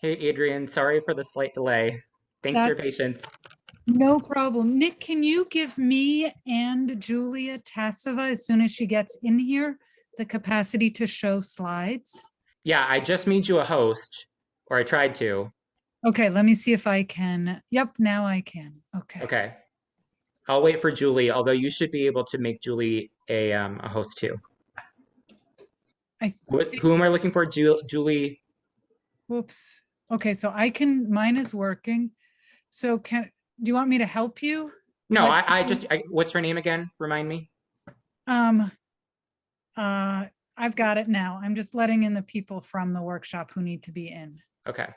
Hey, Adrienne, sorry for the slight delay. Thanks for your That's patience. no problem. Nick, can you give me and Julia Tassava, as soon as she gets in here, the capacity to show slides? Yeah, I just made you a host, or I tried to. Okay, let me see if I can. Yep, now I can. Okay. Okay. I'll wait for Julie, although you should be able to make Julie a host too. I think, Who am I looking for? Julie? whoops. Okay, so mine is working. So do you want me to help you? No, Let what's her name again? Remind me. um I've got it now. I'm just letting in the people from the workshop who need to be in. Okay.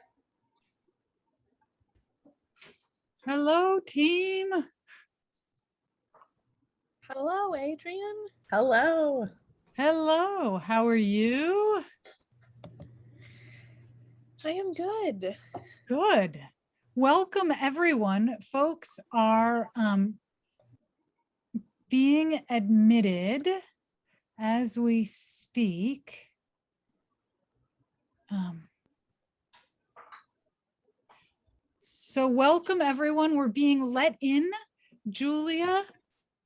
Hello, team. Hello, Adrienne. Hello. Hello, how are you? I am good. Good. Welcome, everyone. Folks are being admitted as we speak. So welcome, everyone. We're being let in. Julia,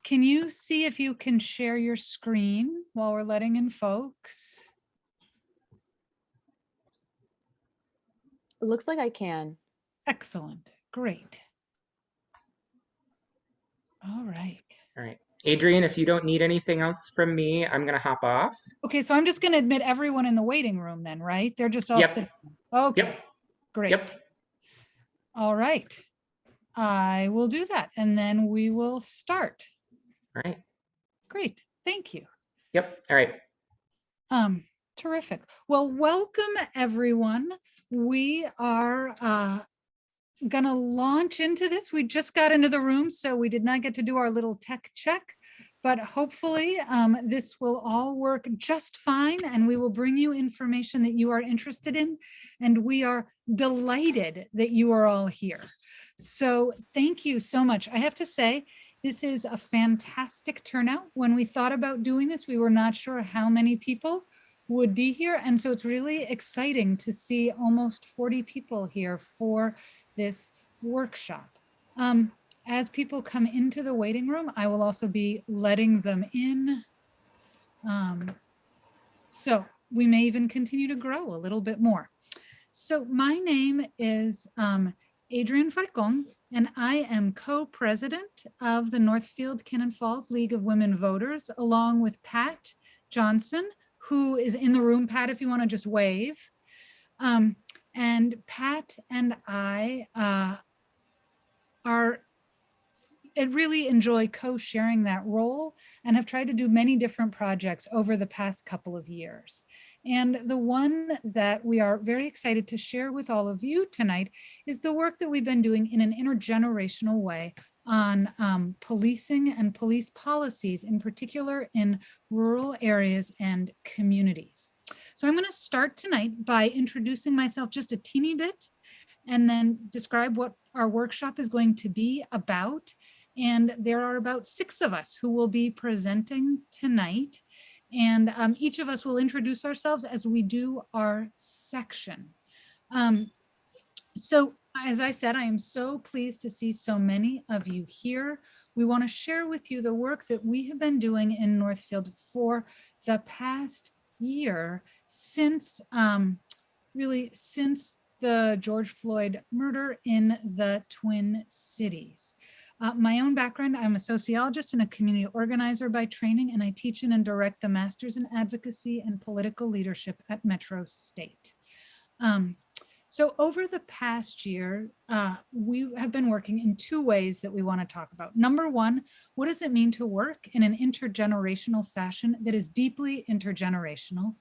can you see if you can share your screen while we're letting in folks? It looks like I can. Excellent. Great. All right. All right. Adrienne, if you don't need anything else from me, I'm going to hop off. Okay, so I'm just going to admit everyone in the waiting room then, right? They're just all Yep. sitting. Okay, Yep. great. Yep. All right. I will do that and then we will start. All right. Great. Thank you. Yep. All right. Terrific. Well, welcome everyone. We are gonna launch into this. We just got into the room, so we did not get to do our little tech check, but hopefully this will all work just fine and we will bring you information that you are interested in. And we are delighted that you are all here. So thank you so much. I have to say, this is a fantastic turnout. When we thought about doing this, we were not sure how many people would be here. And so it's really exciting to see almost 40 people here for this workshop. As people come into the waiting room, I will also be letting them in. So we may even continue to grow a little bit more. So my name is Adrienne Falcon, and I am co-president of the Northfield-Cannon Falls League of Women Voters, along with Pat Johnson, who is in the room. Pat, if you want to just wave. And Pat and I really enjoy co-sharing that role and have tried to do many different projects over the past couple of years. And the one that we are very excited to share with all of you tonight is the work that we've been doing in an intergenerational way on policing and police policies, in particular in rural areas and communities. So I'm going to start tonight by introducing myself just a teeny bit and then describe what our workshop is going to be about. And there are about 6 of us who will be presenting tonight. And each of us will introduce ourselves as we do our section. So as I said, I am so pleased to see so many of you here. We want to share with you the work that we have been doing in Northfield for the past year since really since the George Floyd murder in the Twin Cities. My own background, I'm a sociologist and a community organizer by training, and I teach and direct the Masters in Advocacy and Political Leadership at Metro State. So over the past year, we have been working in 2 ways that we want to talk about. Number one, what does it mean to work in an intergenerational fashion that is deeply intergenerational?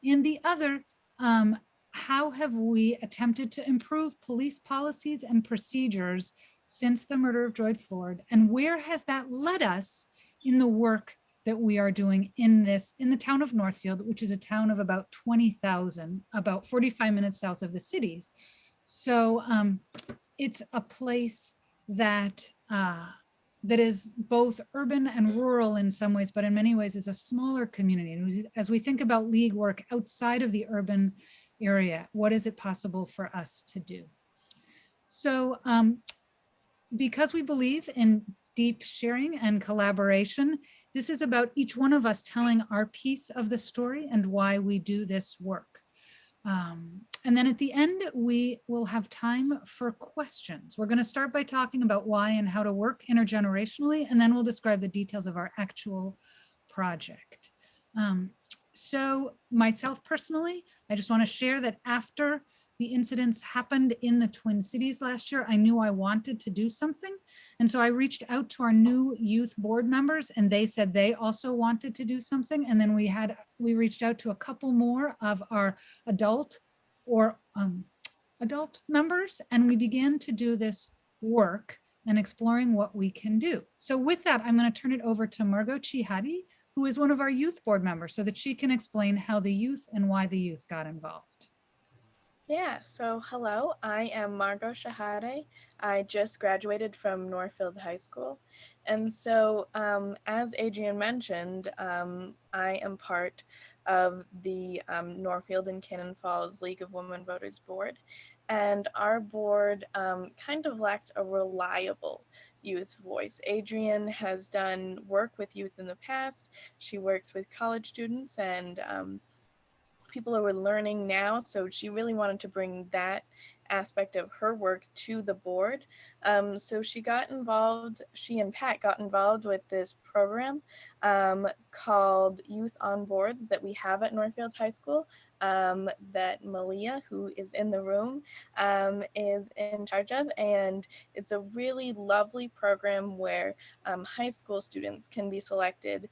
And the other, how have we attempted to improve police policies and procedures since the murder of George Floyd, and where has that led us in the work that we are doing in the town of Northfield, which is a town of about 20,000, about 45 minutes south of the cities. So it's a place that that is both urban and rural in some ways, but in many ways is a smaller community. And as we think about League work outside of the urban area? What is it possible for us to do? So because we believe in deep sharing and collaboration, this is about each one of us telling our piece of the story and why we do this work. And then at the end, we will have time for questions. We're going to start by talking about why and how to work intergenerationally, and then we'll describe the details of our actual project. So myself personally, I just want to share that after the incidents happened in the Twin Cities last year, I knew I wanted to do something. And so I reached out to our new youth board members, and they said they also wanted to do something. And then we reached out to a couple more of our adult members, and we began to do this work and exploring what we can do. So with that, I'm going to turn it over to Margot Chihadi, who is one of our youth board members, so that she can explain how the youth and why the youth got involved. Yeah, so hello, I am Margot Shahade. I just graduated from Northfield High School. And so as Adrienne mentioned, I am part of the Northfield-Cannon Falls League of Women Voters Board. And our board kind of lacked a reliable youth voice. Adrienne has done work with youth in the past. She works with college students and people who are learning now, so she really wanted to bring that aspect of her work to the board. So she and Pat got involved with this program called Youth on Boards that we have at Northfield High School, that Malia, who is in the room, is in charge of. And it's a really lovely program where high school students can be selected.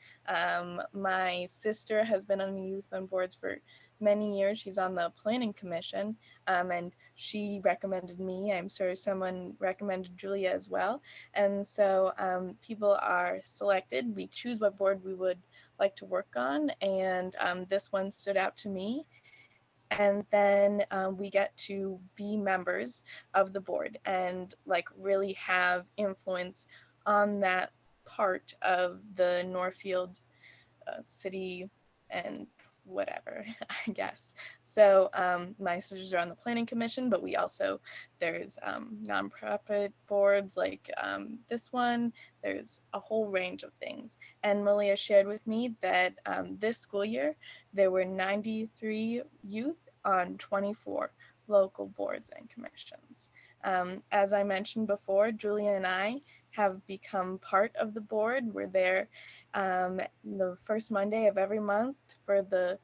My sister has been on Youth on Boards for many years. She's on the planning commission, and she recommended me. I'm sure someone recommended Julia as well. And so people are selected. We choose what board we would like to work on, and this one stood out to me. And then we get to be members of the board and like really have influence on that part of the Northfield city and whatever, I guess. So my sisters are on the planning commission, but there's nonprofit boards like this one. There's a whole range of things. And Malia shared with me that this school year, there were 93 youth on 24 local boards and commissions. As I mentioned before, Julia and I have become part of the board. We're there the first Monday of every month for the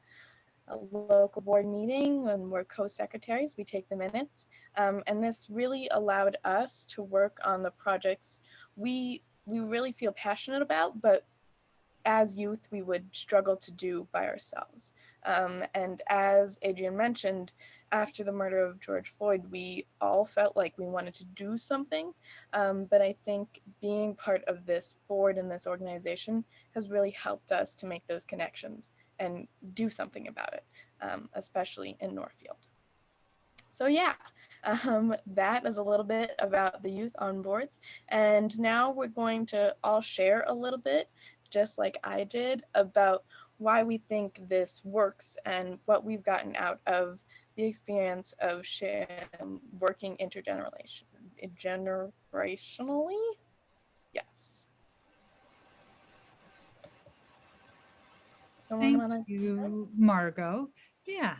local board meeting, and we're co-secretaries. We take the minutes, and this really allowed us to work on the projects we really feel passionate about, but as youth we would struggle to do by ourselves. And as Adrienne mentioned, after the murder of George Floyd, we all felt like we wanted to do something, but I think being part of this board and this organization has really helped us to make those connections and do something about it, especially in Northfield. So yeah, that is a little bit about the youth on boards. And now we're going to all share a little bit, just like I did, about why we think this works and what we've gotten out of the experience of working generationally. Yes. Thank you, Margot. Yeah.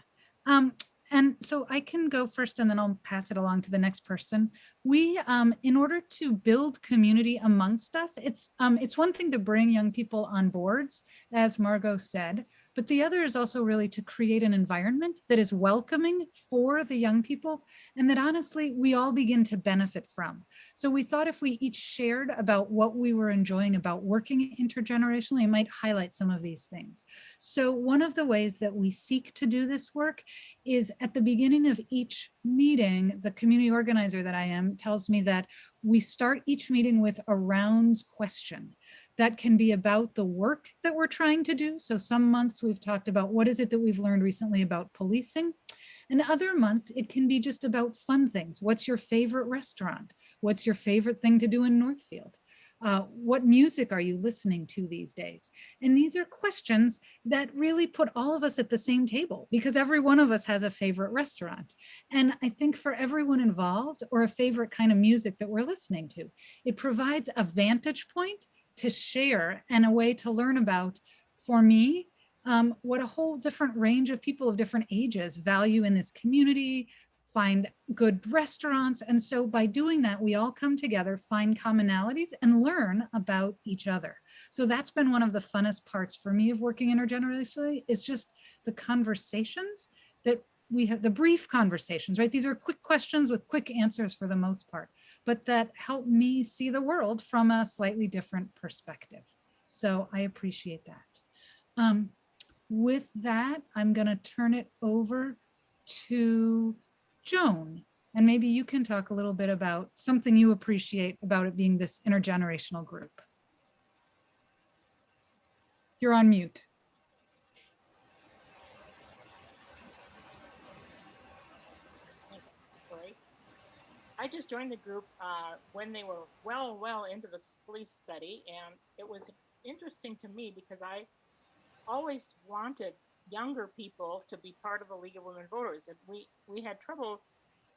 And so I can go first and then I'll pass it along to the next person. We, in order to build community amongst us, it's one thing to bring young people on boards, as Margot said, but the other is also really to create an environment that is welcoming for the young people and that honestly, we all begin to benefit from. So we thought if we each shared about what we were enjoying about working intergenerationally, it might highlight some of these things. So one of the ways that we seek to do this work is at the beginning of each meeting, the community organizer that I am tells me that we start each meeting with a rounds question that can be about the work that we're trying to do. So some months we've talked about what is it that we've learned recently about policing, and other months it can be just about fun things. What's your favorite restaurant? What's your favorite thing to do in Northfield? What music are you listening to these days? And these are questions that really put all of us at the same table, because every one of us has a favorite restaurant. And I think for everyone involved, or a favorite kind of music that we're listening to, it provides a vantage point to share and a way to learn about, for me, what a whole different range of people of different ages value in this community, find good restaurants. And so by doing that, we all come together, find commonalities, and learn about each other. So that's been one of the funnest parts for me of working intergenerationally, is just the conversations that we have, the brief conversations, right? These are quick questions with quick answers for the most part, but that help me see the world from a slightly different perspective. So I appreciate that. With that, I'm going to turn it over to Joan, and maybe you can talk a little bit about something you appreciate about it being this intergenerational group. You're on mute. Thanks. Sorry. I just joined the group when they were well into the police study, and it was interesting to me because I always wanted younger people to be part of the League of Women Voters, and we had trouble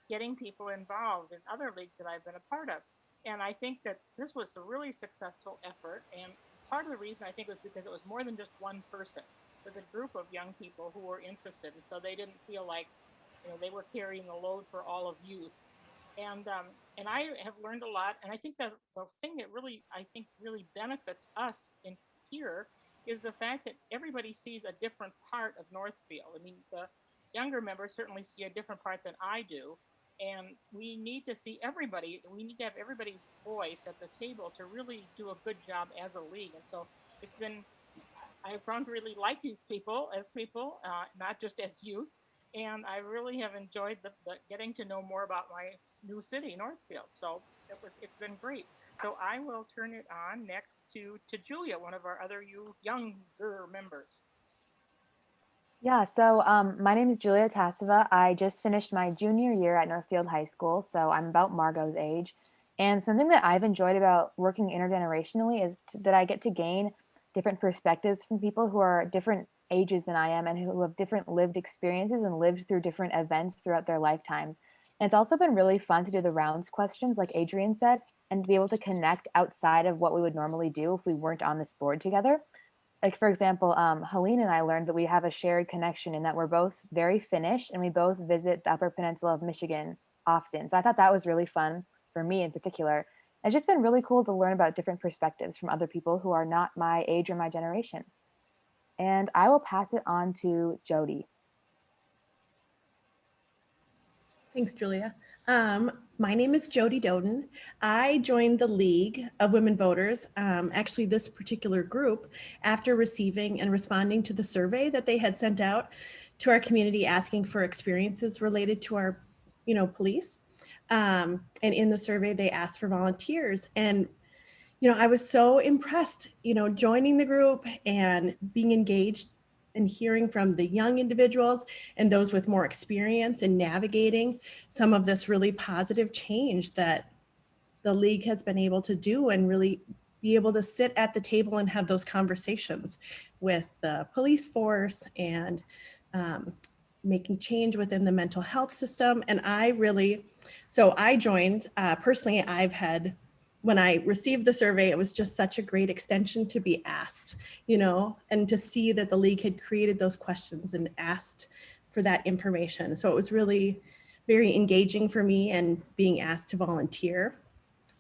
getting people involved in other leagues that I've been a part of. And I think that this was a really successful effort. And part of the reason I think was because it was more than just one person. It was a group of young people who were interested. And so they didn't feel like, they were carrying the load for all of youth. And I have learned a lot. And I think that the thing that really benefits us in here is the fact that everybody sees a different part of Northfield. I mean, the younger members certainly see a different part than I do. And we need to see everybody. We need to have everybody's voice at the table to really do a good job as a league. And so I've grown to really like these people, not just as youth. And I really have enjoyed the getting to know more about my new city, Northfield. So it's been great. So I will turn it on next to Julia, one of our other younger members. Yeah, so my name is Julia Tassava. I just finished my junior year at Northfield High School, so I'm about Margot's age. And something that I've enjoyed about working intergenerationally is that I get to gain different perspectives from people who are different ages than I am and who have different lived experiences and lived through different events throughout their lifetimes. And it's also been really fun to do the rounds questions, like Adrienne said, and to be able to connect outside of what we would normally do if we weren't on this board together. Like, for example, Helene and I learned that we have a shared connection in that we're both very Finnish and we both visit the Upper Peninsula of Michigan often. So I thought that was really fun for me in particular. It's just been really cool to learn about different perspectives from other people who are not my age or my generation. And I will pass it on to Jody. Thanks, Julia. My name is Jody Doughton. I joined the League of Women Voters, actually this particular group, after receiving and responding to the survey that they had sent out to our community asking for experiences related to our, police. And in the survey, they asked for volunteers. And, I was so impressed, joining the group and being engaged and hearing from the young individuals and those with more experience in navigating some of this really positive change that the League has been able to do, and really be able to sit at the table and have those conversations with the police force and making change within the mental health system. And I joined, personally, when I received the survey, it was just such a great extension to be asked, and to see that the League had created those questions and asked for that information. So it was really very engaging for me, and being asked to volunteer.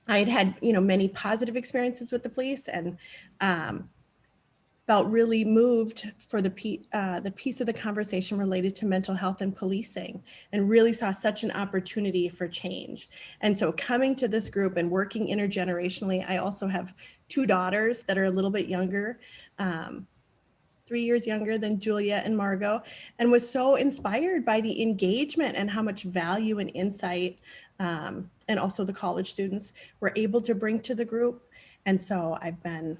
I had many positive experiences with the police, and felt really moved for the piece of the conversation related to mental health and policing, and really saw such an opportunity for change. And so coming to this group and working intergenerationally, I also have 2 daughters that are a little bit younger, 3 years younger than Julia and Margot, and was so inspired by the engagement and how much value and insight, and also the college students were able to bring to the group. And so I've been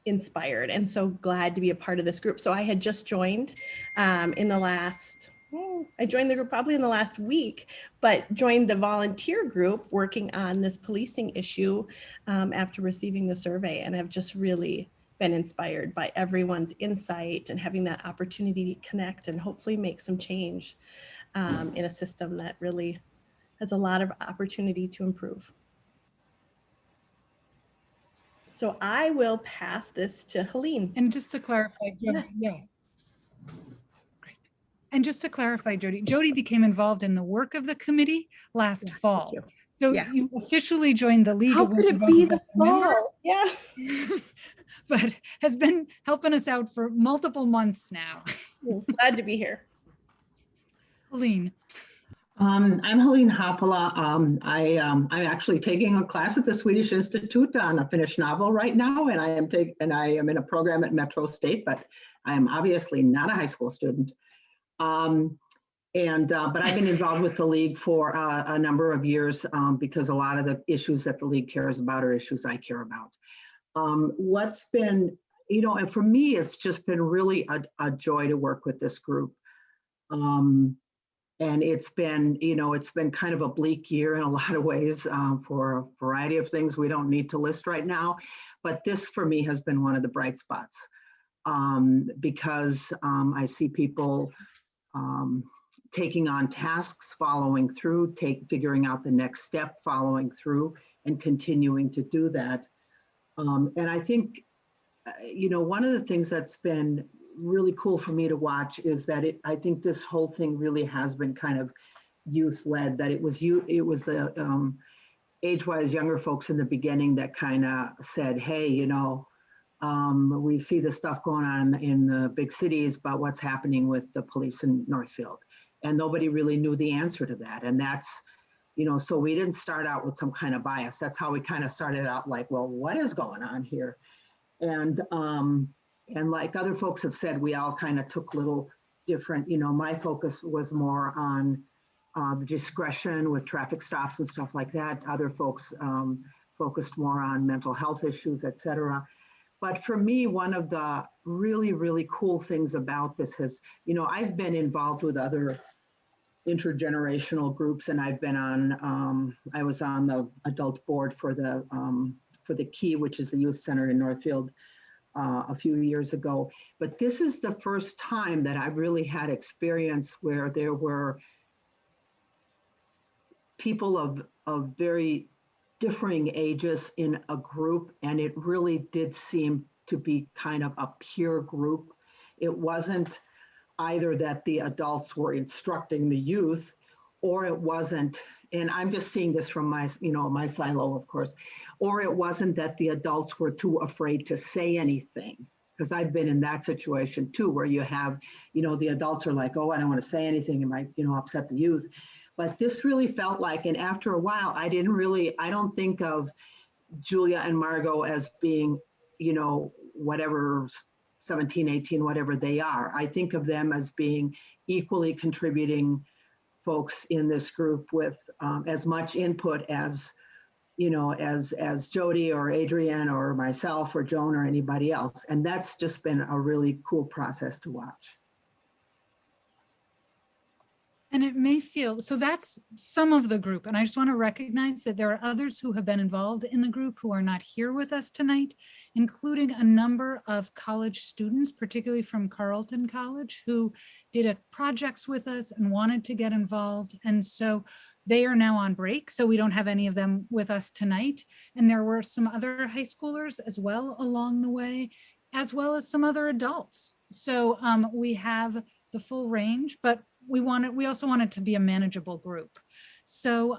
inspired and so glad to be a part of this group. So I had just joined in the last new. I joined the group probably in the last week, but joined the volunteer group working on this policing issue after receiving the survey, and have just really been inspired by everyone's insight and having that opportunity to connect and hopefully make some change in a system that really has a lot of opportunity to improve. So I will pass this to Helene. And just to clarify, Yes. yeah. Great. And just to clarify, Jody became involved in the work of the committee last Yeah, fall. thank you. So Yeah. you officially joined the League How of could Women it be Voters the as a member, fall? Yeah. but has been helping us out for multiple months now. Glad to be here. Helene. I'm Helene Hoppola. I'm actually taking a class at the Swedish Institute on a Finnish novel right now, and I am in a program at Metro State, but I am obviously not a high school student. But I've been involved with the League for a number of years because a lot of the issues that the League cares about are issues I care about. What's been, and for me, it's just been really a joy to work with this group. And it's been kind of a bleak year in a lot of ways for a variety of things we don't need to list right now. But this, for me, has been one of the bright spots because I see people taking on tasks, following through, figuring out the next step, following through, and continuing to do that. And I think, one of the things that's been really cool for me to watch is that I think this whole thing really has been kind of youth-led, that it was the age-wise younger folks in the beginning that kind of said, hey, we see the stuff going on in the big cities, but what's happening with the police in Northfield? And nobody really knew the answer to that. And that's, so we didn't start out with some kind of bias. That's how we kind of started out, like, well, what is going on here? And like other folks have said, we all kind of took little different, my focus was more on discretion with traffic stops and stuff like that. Other folks focused more on mental health issues, et cetera. But for me, one of the really, really cool things about this is, I've been involved with other intergenerational groups, and I've been on, I was on the adult board for the Key, which is the youth center in Northfield, a few years ago. But this is the first time that I've really had experience where there were people of very differing ages in a group, and it really did seem to be kind of a peer group. It wasn't either that the adults were instructing the youth, or it wasn't, and I'm just seeing this from my, my silo, of course, or it wasn't that the adults were too afraid to say anything. Because I've been in that situation too, where you have, the adults are like, oh, I don't want to say anything, it might, upset the youth. But this really felt like, and after a while, I don't think of Julia and Margot as being, whatever, 17, 18, whatever they are. I think of them as being equally contributing folks in this group with as much input as, as Jody or Adrienne or myself or Joan or anybody else. And that's just been a really cool process to watch. And it may feel, so that's some of the group. And I just want to recognize that there are others who have been involved in the group who are not here with us tonight, including a number of college students, particularly from Carleton College, who did projects with us and wanted to get involved. And so they are now on break, so we don't have any of them with us tonight. And there were some other high schoolers as well along the way, as well as some other adults. So we have the full range, but we also want it to be a manageable group. So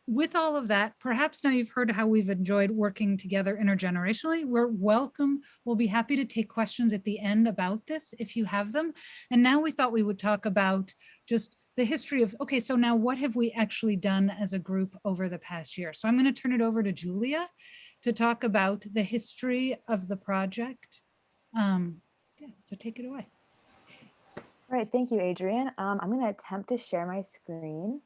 with all of that, perhaps now you've heard how we've enjoyed working together intergenerationally. We'll be happy to take questions at the end about this if you have them. And now we thought we would talk about just the history of, okay, so now what have we actually done as a group over the past year? So I'm going to turn it over to Julia to talk about the history of the project. So take it away. All right, thank you, Adrienne. I'm going to attempt to share my screen.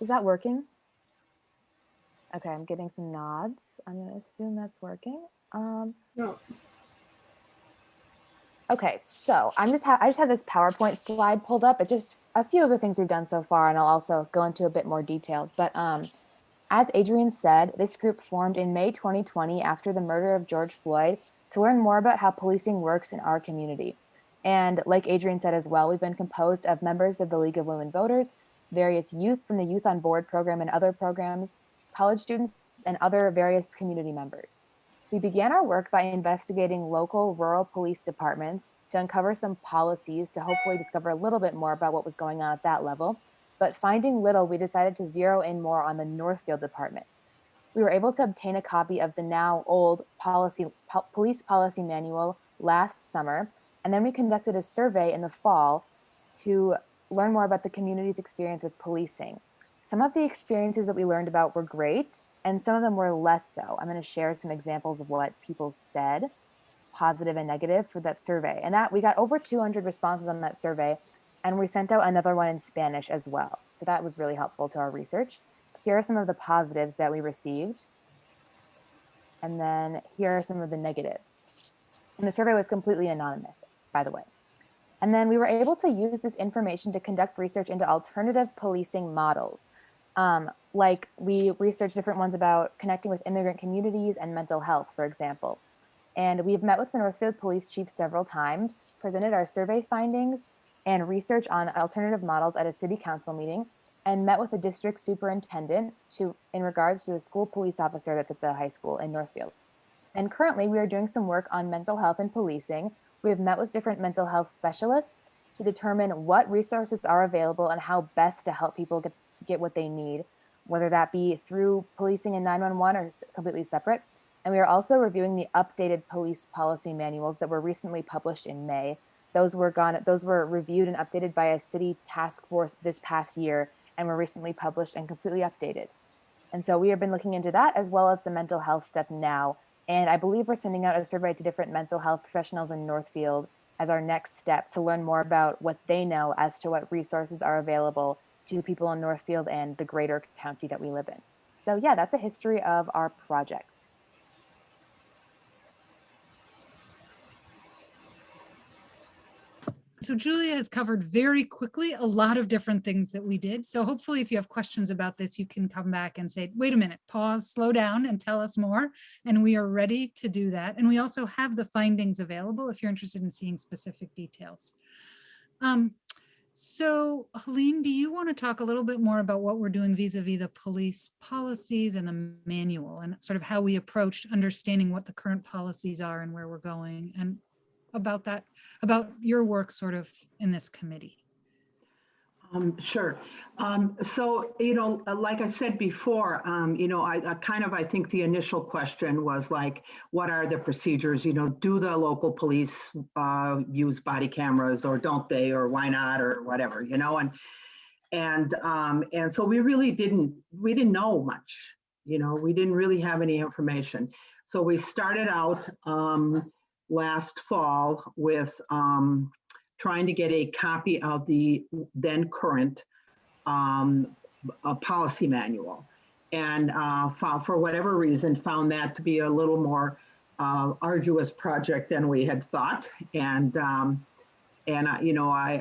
Is that working? Okay, I'm getting some nods. I'm going to assume that's working. No. Okay, so I just have this PowerPoint slide pulled up. It's just a few of the things we've done so far, and I'll also go into a bit more detail. But as Adrienne said, this group formed in May 2020 after the murder of George Floyd to learn more about how policing works in our community. And like Adrienne said as well, we've been composed of members of the League of Women Voters, various youth from the Youth on Board program and other programs, college students, and other various community members. We began our work by investigating local rural police departments to uncover some policies to hopefully discover a little bit more about what was going on at that level. But finding little, we decided to zero in more on the Northfield department. We were able to obtain a copy of the now old police policy manual last summer, and then we conducted a survey in the fall to learn more about the community's experience with policing. Some of the experiences that we learned about were great, and some of them were less so. I'm going to share some examples of what people said, positive and negative, for that survey. And that we got over 200 responses on that survey, and we sent out another one in Spanish as well. So that was really helpful to our research. Here are some of the positives that we received. And then here are some of the negatives. And the survey was completely anonymous, by the way. And then we were able to use this information to conduct research into alternative policing models. Like we researched different ones about connecting with immigrant communities and mental health, for example. And we've met with the Northfield Police Chief several times, presented our survey findings and research on alternative models at a city council meeting, and met with the district superintendent in regards to the school police officer that's at the high school in Northfield. And currently we are doing some work on mental health and policing. We have met with different mental health specialists to determine what resources are available and how best to help people get what they need, whether that be through policing and 911 or completely separate. And we are also reviewing the updated police policy manuals that were recently published in May. Those were reviewed and updated by a city task force this past year and were recently published and completely updated. And so we have been looking into that as well as the mental health stuff now. And I believe we're sending out a survey to different mental health professionals in Northfield as our next step to learn more about what they know as to what resources are available to people in Northfield and the greater county that we live in. So yeah, that's a history of our project. So Julia has covered very quickly a lot of different things that we did. So hopefully if you have questions about this, you can come back and say, wait a minute, pause, slow down and tell us more. And we are ready to do that. And we also have the findings available if you're interested in seeing specific details. So Helene, do you want to talk a little bit more about what we're doing vis-a-vis the police policies and the manual and sort of how we approached understanding what the current policies are and where we're going, and about that, about your work sort of in this committee? Sure. So, like I said before, I think the initial question was like, what are the procedures? Do the local police use body cameras, or don't they, or why not, or whatever, and so we really didn't know much. We didn't really have any information. So we started out last fall with trying to get a copy of the then current policy manual, and for whatever reason found that to be a little more arduous project than we had thought. And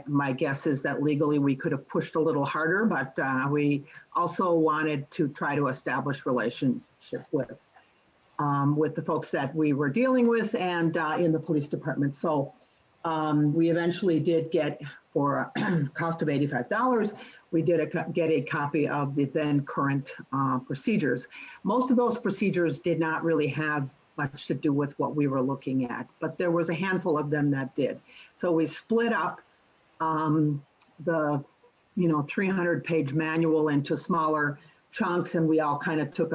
my guess is that legally we could have pushed a little harder, but we also wanted to try to establish relationship with the folks that we were dealing with and in the police department. So we eventually did get, for a cost of $85, we did get a copy of the then current procedures. Most of those procedures did not really have much to do with what we were looking at, but there was a handful of them that did. So we split up the 300-page manual into smaller chunks, and we all kind of took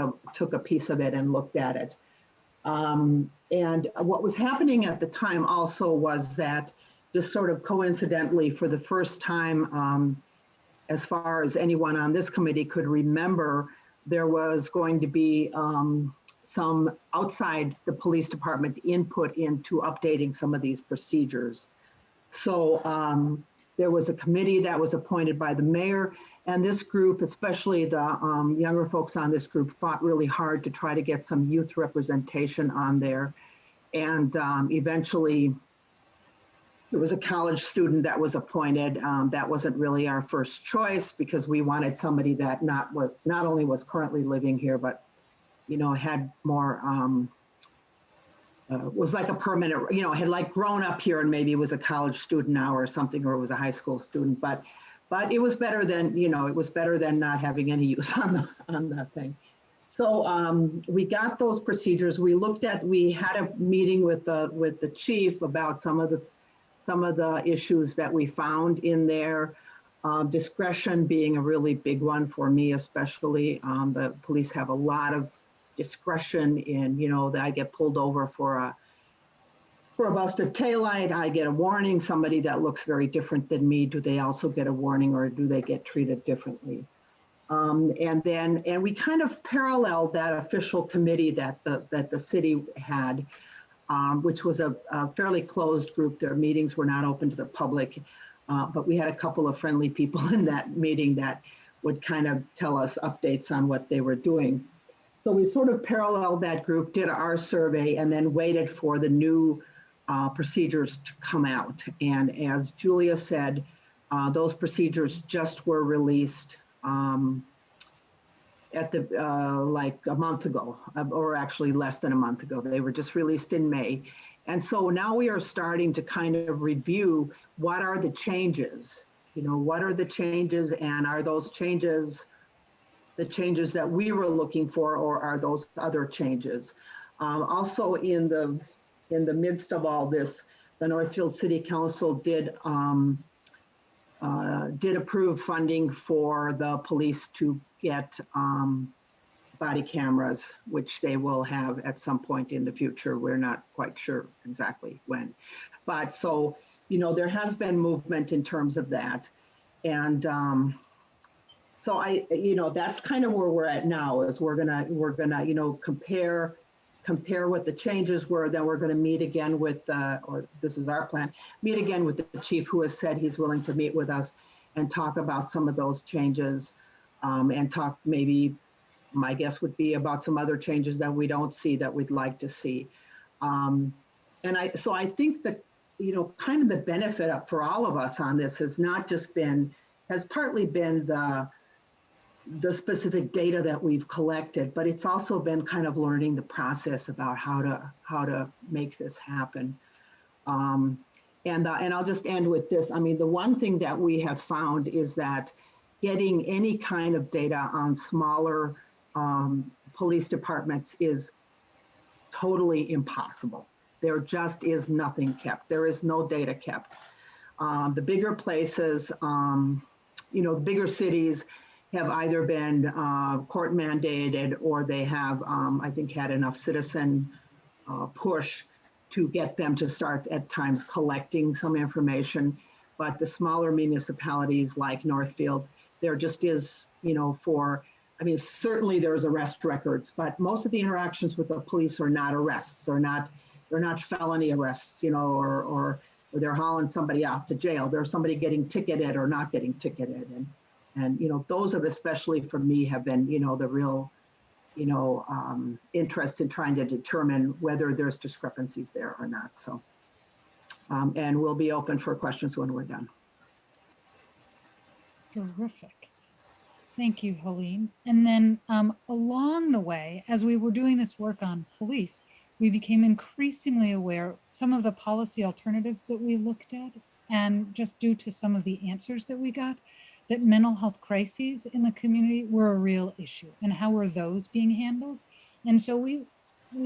a piece of it and looked at it. And what was happening at the time also was that, just sort of coincidentally, for the first time, as far as anyone on this committee could remember, there was going to be some outside the police department input into updating some of these procedures. So there was a committee that was appointed by the mayor, And this group, especially the younger folks on this group, fought really hard to try to get some youth representation on there. And eventually, there was a college student that was appointed. That wasn't really our first choice because we wanted somebody that not only was currently living here, but had more, was like a permanent, had like grown up here and maybe was a college student now or something, or was a high school student. But it was better than, it was better than not having any use on the thing. So we got those procedures. We had a meeting with the chief about some of the issues that we found in there. Discretion being a really big one for me, especially. The police have a lot of discretion in, that I get pulled over for a busted taillight, I get a warning. Somebody that looks very different than me, do they also get a warning, or do they get treated differently? And we kind of paralleled that official committee that the city had, which was a fairly closed group. Their meetings were not open to the public, but we had a couple of friendly people in that meeting that would kind of tell us updates on what they were doing. So we sort of paralleled that group, did our survey, and then waited for the new procedures to come out. And as Julia said, those procedures just were released at like a month ago, or actually less than a month ago. They were just released in May. And so now we are starting to kind of review what are the changes, what are the changes, and are those changes the changes that we were looking for, or are those other changes? Also in the midst of all this, the Northfield City Council did approve funding for the police to get body cameras, which they will have at some point in the future. We're not quite sure exactly when. But so, there has been movement in terms of that. And so that's kind of where we're at now, is we're gonna compare what the changes were. Then we're gonna meet again with, or this is our plan, meet again with the chief, who has said he's willing to meet with us and talk about some of those changes, and talk, maybe my guess would be, about some other changes that we don't see that we'd like to see. So I think that, kind of the benefit for all of us on this has partly been the specific data that we've collected, but it's also been kind of learning the process about how to make this happen. And I'll just end with this. I mean, the one thing that we have found is that getting any kind of data on smaller police departments is totally impossible. There just is nothing kept. There is no data kept. The bigger places, the bigger cities have either been court mandated, or they have, I think, had enough citizen push to get them to start at times collecting some information. But the smaller municipalities like Northfield, there just is, certainly there's arrest records, but most of the interactions with the police are not arrests. They're not felony arrests, or they're hauling somebody off to jail. There's somebody getting ticketed or not getting ticketed. And those have, especially for me, have been, the real, interest in trying to determine whether there's discrepancies there or not. So, and we'll be open for questions when we're done. Terrific. Thank you, Helene. And then along the way, as we were doing this work on police, we became increasingly aware some of the policy alternatives that we looked at, and just due to some of the answers that we got, that mental health crises in the community were a real issue, and how were those being handled. And so we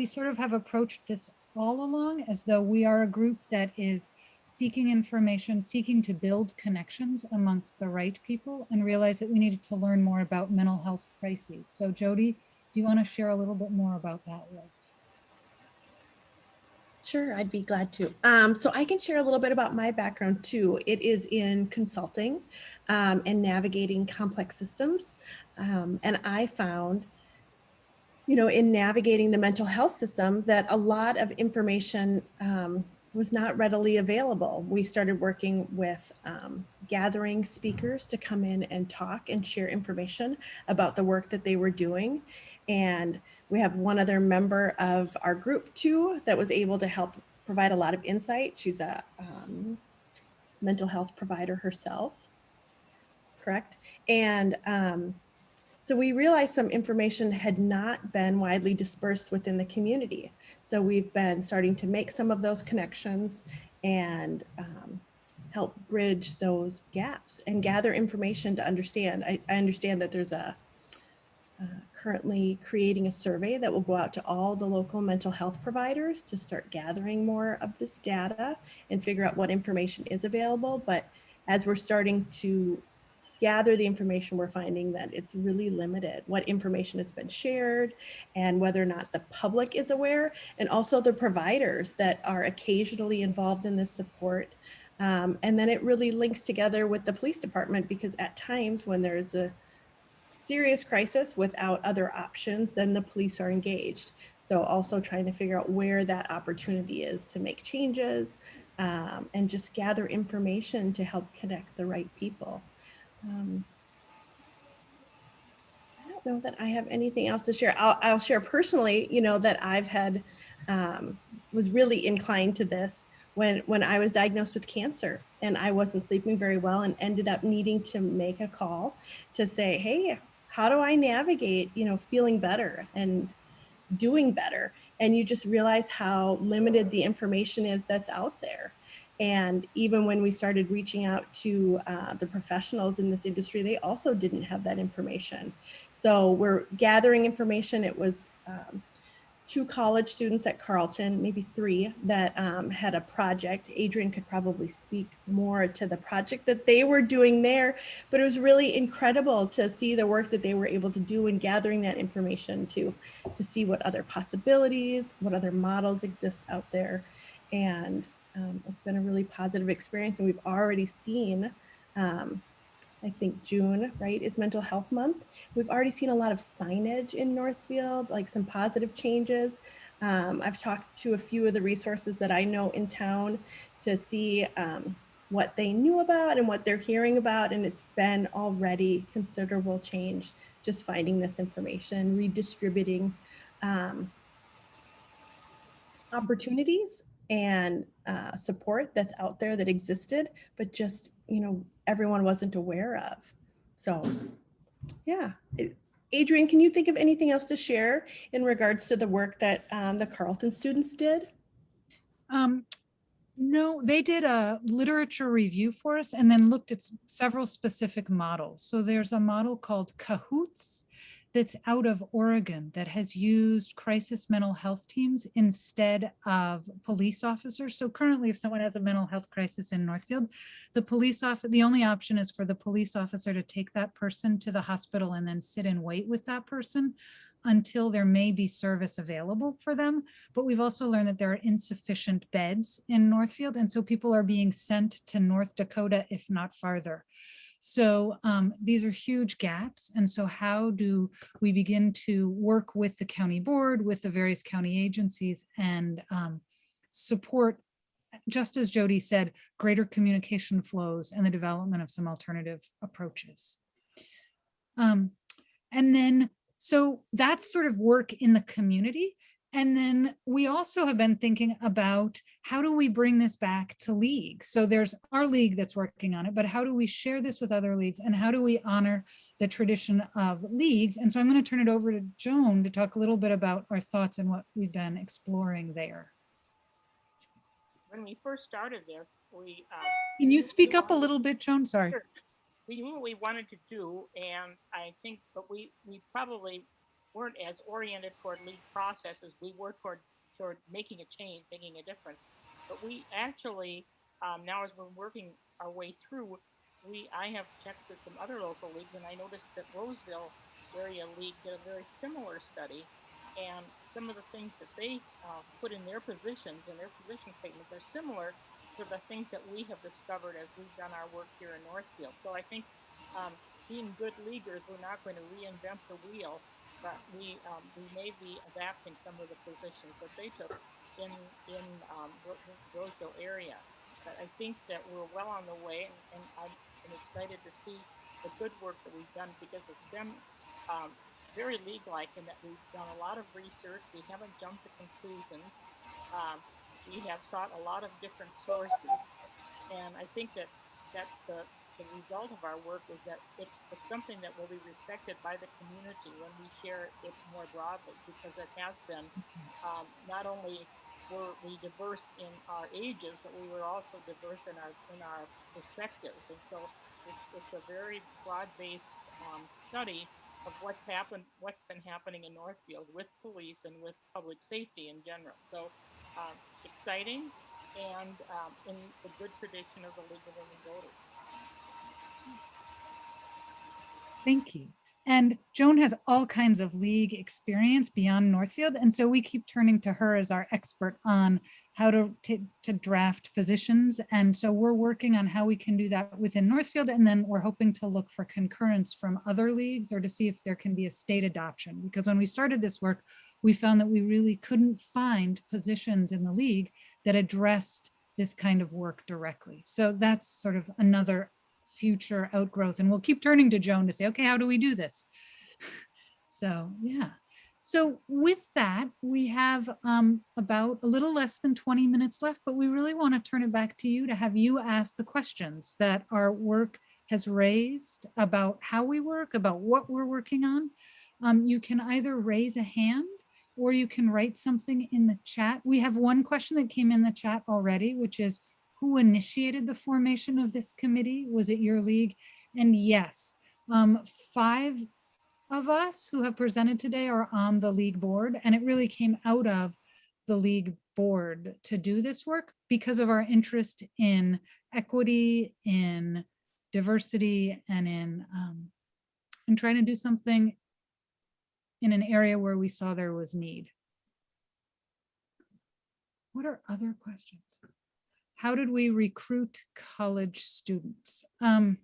sort of have approached this all along as though we are a group that is seeking information, seeking to build connections amongst the right people, and realize that we needed to learn more about mental health crises. So Jody, do you want to share a little bit more about that with? Sure, I'd be glad to. So I can share a little bit about my background too. It is in consulting and navigating complex systems. And I found, in navigating the mental health system, that a lot of information was not readily available. We started working with gathering speakers to come in and talk and share information about the work that they were doing. And we have one other member of our group too that was able to help provide a lot of insight. She's a mental health provider herself, correct? And so we realized some information had not been widely dispersed within the community. So we've been starting to make some of those connections and help bridge those gaps and gather information to understand. I understand that there's a currently creating a survey that will go out to all the local mental health providers to start gathering more of this data and figure out what information is available. But as we're starting to gather the information, we're finding that it's really limited what information has been shared and whether or not the public is aware, and also the providers that are occasionally involved in this support. And then it really links together with the police department, because at times when there's a serious crisis without other options, then the police are engaged. So also trying to figure out where that opportunity is to make changes and just gather information to help connect the right people. I don't know that I have anything else to share. I'll share personally, you know, that I've had, was really inclined to this when I was diagnosed with cancer and I wasn't sleeping very well and ended up needing to make a call to say, hey, how do I navigate, you know, feeling better and doing better? And you just realize how limited the information is that's out there. And even when we started reaching out to the professionals in this industry, they also didn't have that information. So we're gathering information. It was 2 college students at Carleton, maybe 3, that had a project. Adrienne could probably speak more to the project that they were doing there, but it was really incredible to see the work that they were able to do in gathering that information to see what other possibilities, what other models exist out there. And it's been a really positive experience. And we've already seen, I think June, right, is Mental Health Month. We've already seen a lot of signage in Northfield, like some positive changes. I've talked to a few of the resources that I know in town to see what they knew about and what they're hearing about. And it's been already considerable change, just finding this information, redistributing opportunities and support that's out there that existed, but just, you know, everyone wasn't aware of. So yeah. Adrienne, can you think of anything else to share in regards to the work that the Carleton students did? No, they did a literature review for us and then looked at several specific models. So there's a model called Cahoots that's out of Oregon that has used crisis mental health teams instead of police officers. So currently, if someone has a mental health crisis in Northfield, the only option is for the police officer to take that person to the hospital and then sit and wait with that person until there may be service available for them. But we've also learned that there are insufficient beds in Northfield. And so people are being sent to North Dakota, if not farther. So these are huge gaps. And so how do we begin to work with the county board, with the various county agencies, and support, just as Jody said, greater communication flows and the development of some alternative approaches. And then, so that's sort of work in the community. And then we also have been thinking about how do we bring this back to league? So there's our league that's working on it, but how do we share this with other leagues and how do we honor the tradition of leagues? And so I'm going to turn it over to Joan to talk a little bit about our thoughts and what we've been exploring there. When we first started this, we can you speak up a little bit, Joan? Sorry. Sure. We knew what we wanted to do, and I think, but we probably weren't as oriented toward league processes. We were toward making a change, making a difference. But we actually, now as we're working our way through, I have checked with some other local leagues, and I noticed that Roseville Area League did a very similar study, and some of the things that they put in their positions and their position statements are similar to the things that we have discovered as we've done our work here in Northfield. So I think being good leaguers, we're not going to reinvent the wheel, but we may be adapting some of the positions that they took. in Roseville area. But I think that we're well on the way, and I'm excited to see the good work that we've done, because it's been very league-like in that we've done a lot of research. We haven't jumped to conclusions. We have sought a lot of different sources, and I think that the result of our work is that it's something that will be respected by the community when we share it more broadly, because it has been not only were we diverse in our ages, but we were also diverse in our perspectives, and so it's a very broad-based study of what's been happening in Northfield with police and with public safety in general. So exciting, and in the good tradition of the League of Women Voters. Thank you. And Joan has all kinds of league experience beyond Northfield. And so we keep turning to her as our expert on how to draft positions. And so we're working on how we can do that within Northfield. And then we're hoping to look for concurrence from other leagues, or to see if there can be a state adoption. Because when we started this work, we found that we really couldn't find positions in the league that addressed this kind of work directly. So that's sort of another future outgrowth, and we'll keep turning to Joan to say, okay, how do we do this? So yeah, so with that, we have about a little less than 20 minutes left, but we really want to turn it back to you to have you ask the questions that our work has raised about how we work, about what we're working on. You can either raise a hand or you can write something in the chat. We have one question that came in the chat already, which is, who initiated the formation of this committee? Was it your league? And yes, 5 of us who have presented today are on the league board, and it really came out of the league board to do this work because of our interest in equity, in diversity, and in trying to do something in an area where we saw there was need. What are other questions? How did we recruit college students? I'll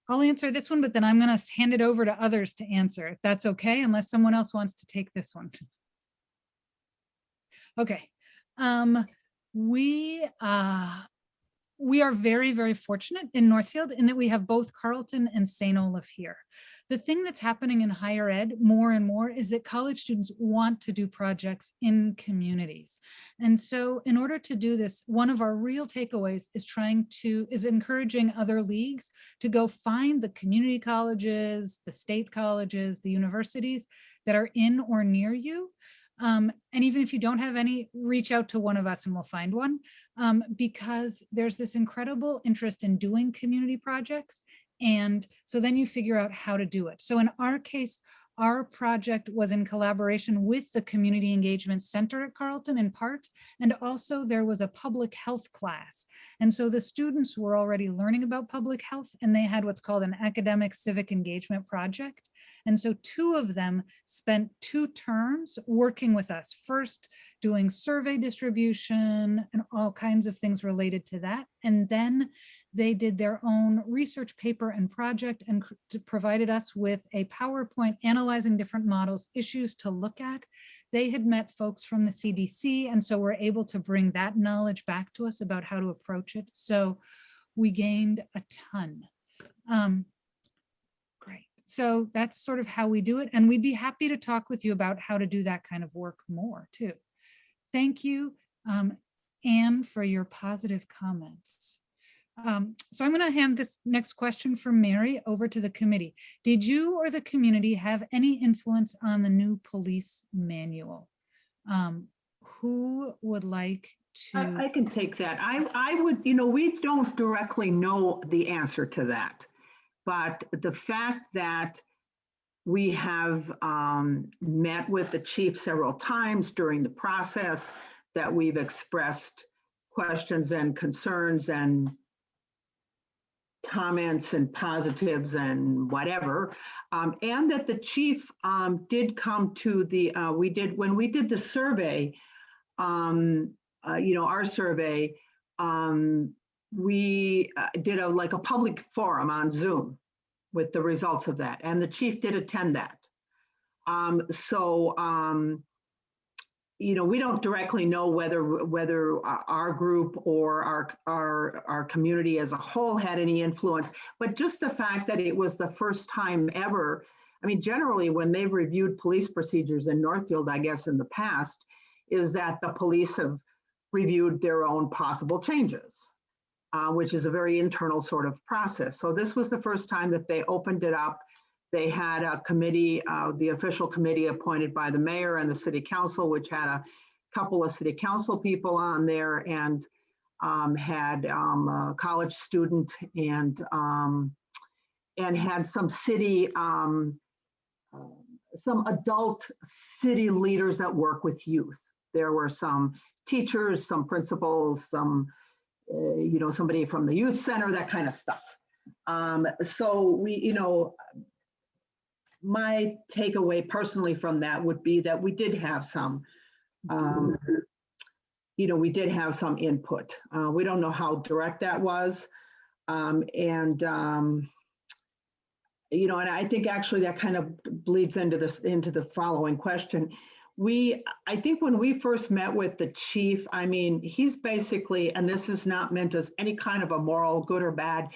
answer this one, but then I'm going to hand it over to others to answer, if that's okay, unless someone else wants to take this one. Okay. We are very, very fortunate in Northfield in that we have both Carleton and St. Olaf here. The thing that's happening in higher ed more and more is that college students want to do projects in communities. And so in order to do this, one of our real takeaways is encouraging other leagues to go find the community colleges, the state colleges, the universities that are in or near you. And even if you don't have any, reach out to one of us and we'll find one, because there's this incredible interest in doing community projects. And so then you figure out how to do it. So in our case, our project was in collaboration with the Community Engagement Center at Carleton in part, and also there was a public health class. And so the students were already learning about public health, and they had what's called an academic civic engagement project. And so 2 of them spent 2 terms working with us, first doing survey distribution and all kinds of things related to that. And then they did their own research paper and project and provided us with a PowerPoint analyzing different models, issues to look at. They had met folks from the CDC, and so we're able to bring that knowledge back to us about how to approach it. So we gained a ton. Great. So that's sort of how we do it. And we'd be happy to talk with you about how to do that kind of work more too. Thank you, Anne, for your positive comments. So I'm going to hand this next question from Mary over to the committee. Did you or the community have any influence on the new police manual? Who would like to? I can take that. I would, we don't directly know the answer to that, but the fact that we have met with the chief several times during the process, that we've expressed questions and concerns and comments and positives and whatever, and that the chief did come to the, when we did the survey, our survey, we did a public forum on Zoom with the results of that, and the chief did attend that. we don't directly know whether our group or our community as a whole had any influence, but just the fact that it was the first time ever. I mean, generally when they've reviewed police procedures in Northfield, I guess in the past, is that the police have reviewed their own possible changes, which is a very internal sort of process. So this was the first time that they opened it up. They had a committee, the official committee appointed by the mayor and the city council, which had a couple of city council people on there, and had a college student, and had some city, some adult city leaders that work with youth. There were some teachers, some principals, some, somebody from the youth center, that kind of stuff. So we, my takeaway personally from that would be that we did have some, we did have some input. We don't know how direct that was. And I think actually that kind of bleeds into the following question. I think when we first met with the chief, I mean, he's basically, and this is not meant as any kind of a moral good or bad,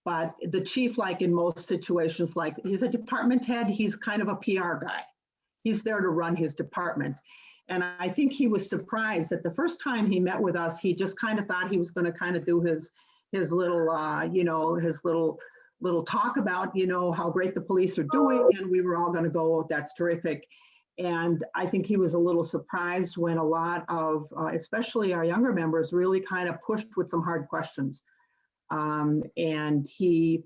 but the chief, like in most situations, like he's a department head, he's kind of a PR guy. He's there to run his department. And I think he was surprised that the first time he met with us, he just kind of thought he was going to kind of do his little, his little talk about, how great the police are doing. And we were all going to go, oh, that's terrific. And I think he was a little surprised when a lot of, especially our younger members, really kind of pushed with some hard questions. And he,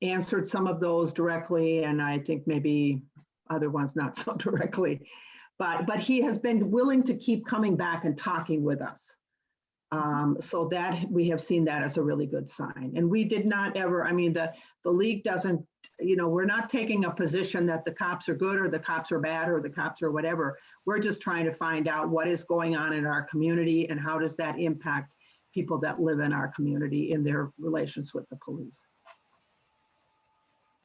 answered some of those directly, and I think maybe other ones not so directly. But he has been willing to keep coming back and talking with us. So that we have seen that as a really good sign. And we did not ever, I mean, the league doesn't, we're not taking a position that the cops are good or the cops are bad or the cops are whatever. We're just trying to find out what is going on in our community and how does that impact people that live in our community in their relations with the police.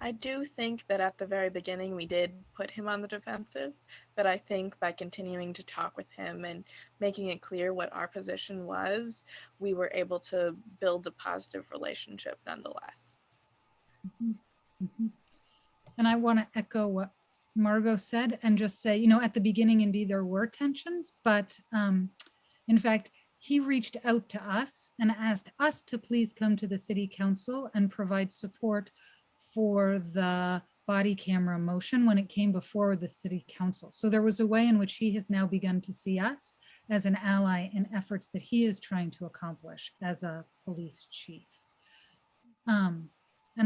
I do think that at the very beginning we did put him on the defensive, but I think by continuing to talk with him and making it clear what our position was, we were able to build a positive relationship nonetheless. Mm-hmm. Mm-hmm. And I want to echo what Margot said and just say, at the beginning, indeed, there were tensions, but in fact, he reached out to us and asked us to please come to the city council and provide support for the body camera motion when it came before the city council. So there was a way in which he has now begun to see us as an ally in efforts that he is trying to accomplish as a police chief. And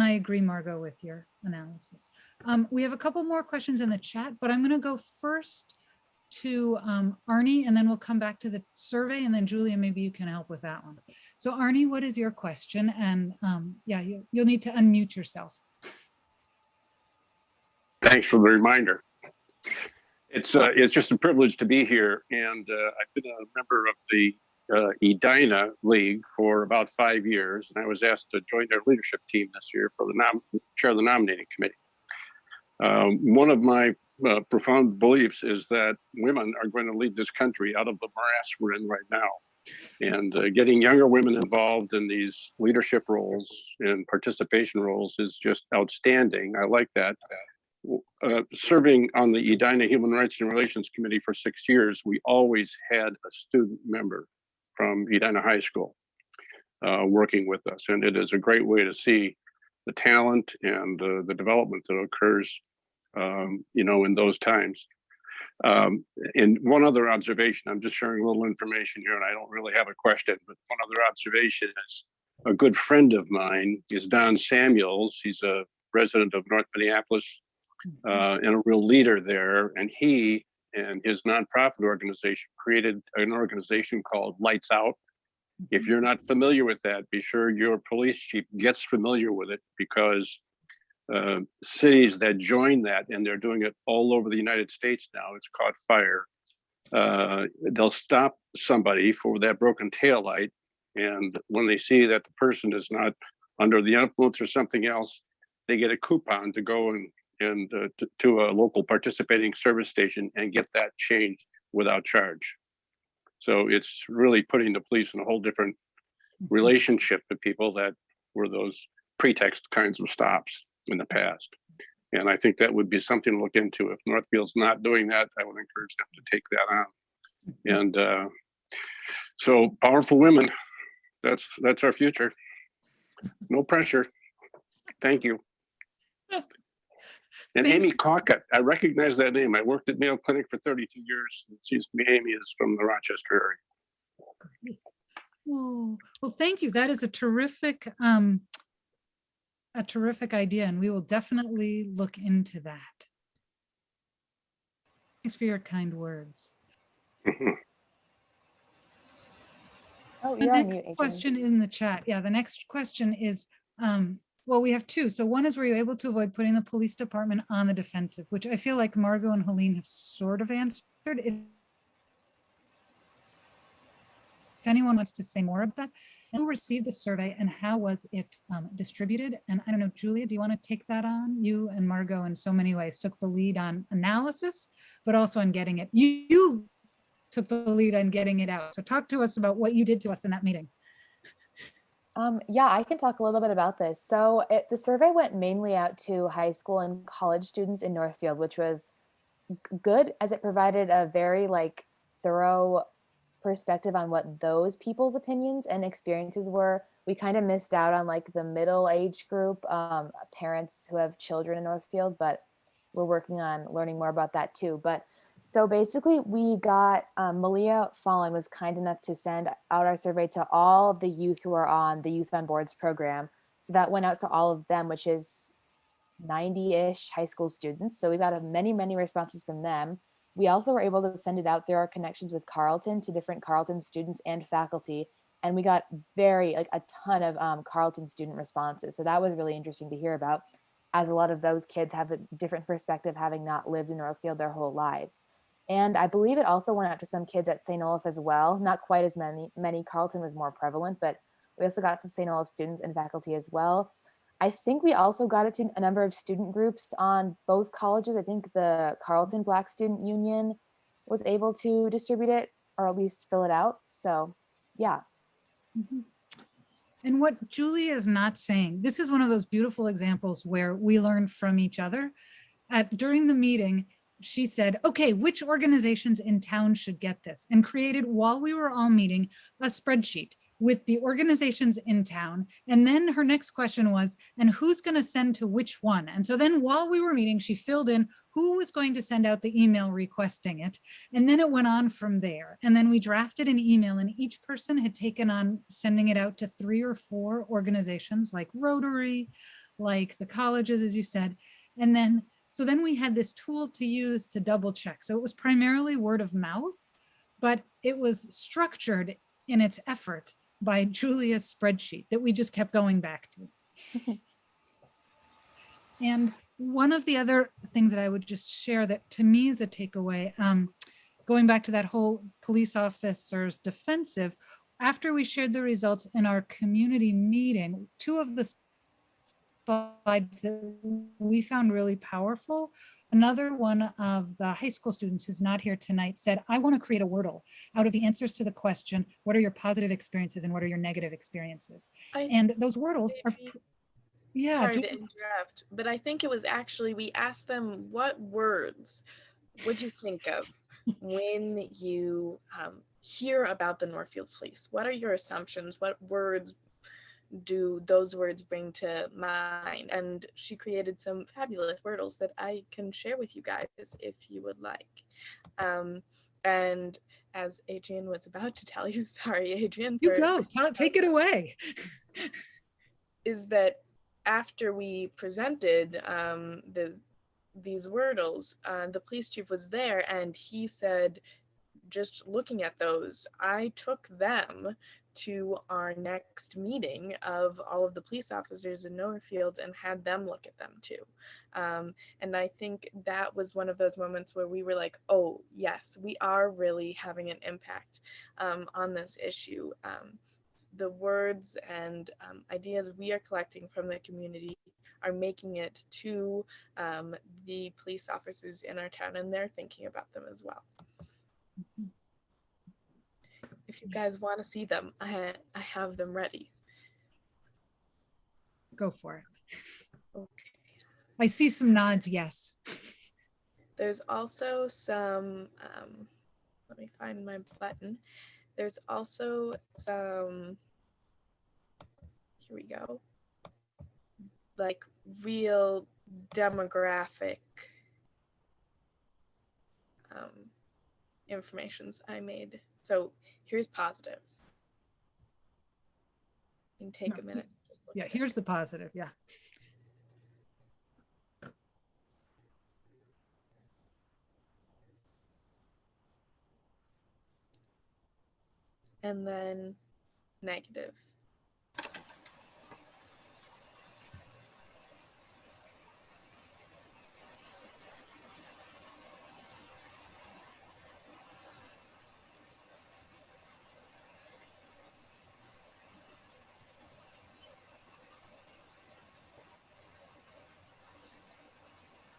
I agree, Margot, with your analysis. We have a couple more questions in the chat, but I'm going to go first to Arnie, and then we'll come back to the survey, and then Julia, maybe you can help with that one. So Arnie, what is your question? And yeah, you'll need to unmute yourself. Thanks for the reminder. It's just a privilege to be here, and I've been a member of the Edina League for about 5 years, and I was asked to join their leadership team this year for the chair of the nominating committee. One of my profound beliefs is that women are going to lead this country out of the morass we're in right now. And getting younger women involved in these leadership roles and participation roles is just outstanding. I like that. Serving on the Edina Human Rights and Relations Committee for 6 years, we always had a student member from Edina High School working with us. And it is a great way to see the talent and the development that occurs in those times. And one other observation, I'm just sharing a little information here and I don't really have a question, but one other observation is a good friend of mine is Don Samuels. He's a resident of North Minneapolis and a real leader there. And he and his nonprofit organization created an organization called Lights Out. If you're not familiar with that, be sure your police chief gets familiar with it, because cities that join that, and they're doing it all over the United States now, it's caught fire. They'll stop somebody for that broken taillight, and when they see that the person is not under the influence or something else, they get a coupon to go to a local participating service station and get that changed without charge. So it's really putting the police in a whole different relationship to people that were those pretext kinds of stops in the past. And I think that would be something to look into. If Northfield's not doing that, I would encourage them to take that on. And so powerful women, that's our future. No pressure. Thank you. And Amy Cockett, I recognize that name. I worked at Mayo Clinic for 32 years. It seems to me Amy is from the Rochester area. Great. Oh, well, thank you. That is a terrific idea, and we will definitely look into that. Thanks for your kind words. Oh, The you're on next mute, Adrienne. question in the chat. Yeah, the next question is, well, we have two. So one is, were you able to avoid putting the police department on the defensive, which I feel like Margot and Helene have sort of answered. If anyone wants to say more about that, who received the survey and how was it distributed? And I don't know, Julia, do you want to take that on? You and Margot in so many ways took the lead on analysis, but also on getting it. You took the lead on getting it out. So talk to us about what you did to us in that meeting. Yeah, I can talk a little bit about this. So the survey went mainly out to high school and college students in Northfield, which was good as it provided a very thorough perspective on what those people's opinions and experiences were. We kind of missed out on the middle age group, parents who have children in Northfield, but we're working on learning more about that too. But so basically we got, Malia Fallon was kind enough to send out our survey to all of the youth who are on the Youth on Boards program. So that went out to all of them, which is 90-ish high school students. So we got many, many responses from them. We also were able to send it out through our connections with Carleton to different Carleton students and faculty. And we got a ton of Carleton student responses. So that was really interesting to hear about, as a lot of those kids have a different perspective, having not lived in Northfield their whole lives. And I believe it also went out to some kids at St. Olaf as well. Not quite as many. Carleton was more prevalent, but we also got some St. Olaf students and faculty as well. I think we also got it to a number of student groups on both colleges. I think the Carleton Black Student Union was able to distribute it, or at least fill it out. So yeah. Mm-hmm. And what Julia is not saying, this is one of those beautiful examples where we learn from each other. During the meeting, she said, okay, which organizations in town should get this? And created, while we were all meeting, a spreadsheet with the organizations in town. And then her next question was, and who's going to send to which one? And so then while we were meeting, she filled in who was going to send out the email requesting it. And then it went on from there. And then we drafted an email, and each person had taken on sending it out to 3 or 4 organizations like Rotary, like the colleges, as you said. And then so then we had this tool to use to double check. So it was primarily word of mouth, but it was structured in its effort by Julia's spreadsheet that we just kept going back to. And one of the other things that I would just share that to me is a takeaway, going back to that whole police officers defensive, after we shared the results in our community meeting, 2 of the slides that we found really powerful. Another one of the high school students who's not here tonight said, I want to create a Wordle out of the answers to the question, what are your positive experiences and what are your negative experiences? And those Wordles are, yeah. Sorry to interrupt, but I think it was actually, we asked them, what words would you think of when you hear about the Northfield Police? What are your assumptions? What words do those words bring to mind? And she created some fabulous Wordles that I can share with you guys if you would like. And as Adrienne was about to tell you, sorry, Adrienne. You go, take it away. Is that after we presented these Wordles, the police chief was there, and he said, just looking at those, I took them to our next meeting of all of the police officers in Northfield and had them look at them too. And I think that was one of those moments where we were like, oh yes, we are really having an impact on this issue. The words and ideas we are collecting from the community are making it to the police officers in our town, and they're thinking about them as well. If you guys want to see them, I have them ready. Go for it. Okay. I see some nods, yes. There's also some, let me find my button. There's also some, here we go, like real demographic informations I made. So here's positive. You can take a minute. Just look Yeah, at here's it. the positive, yeah. And then negative.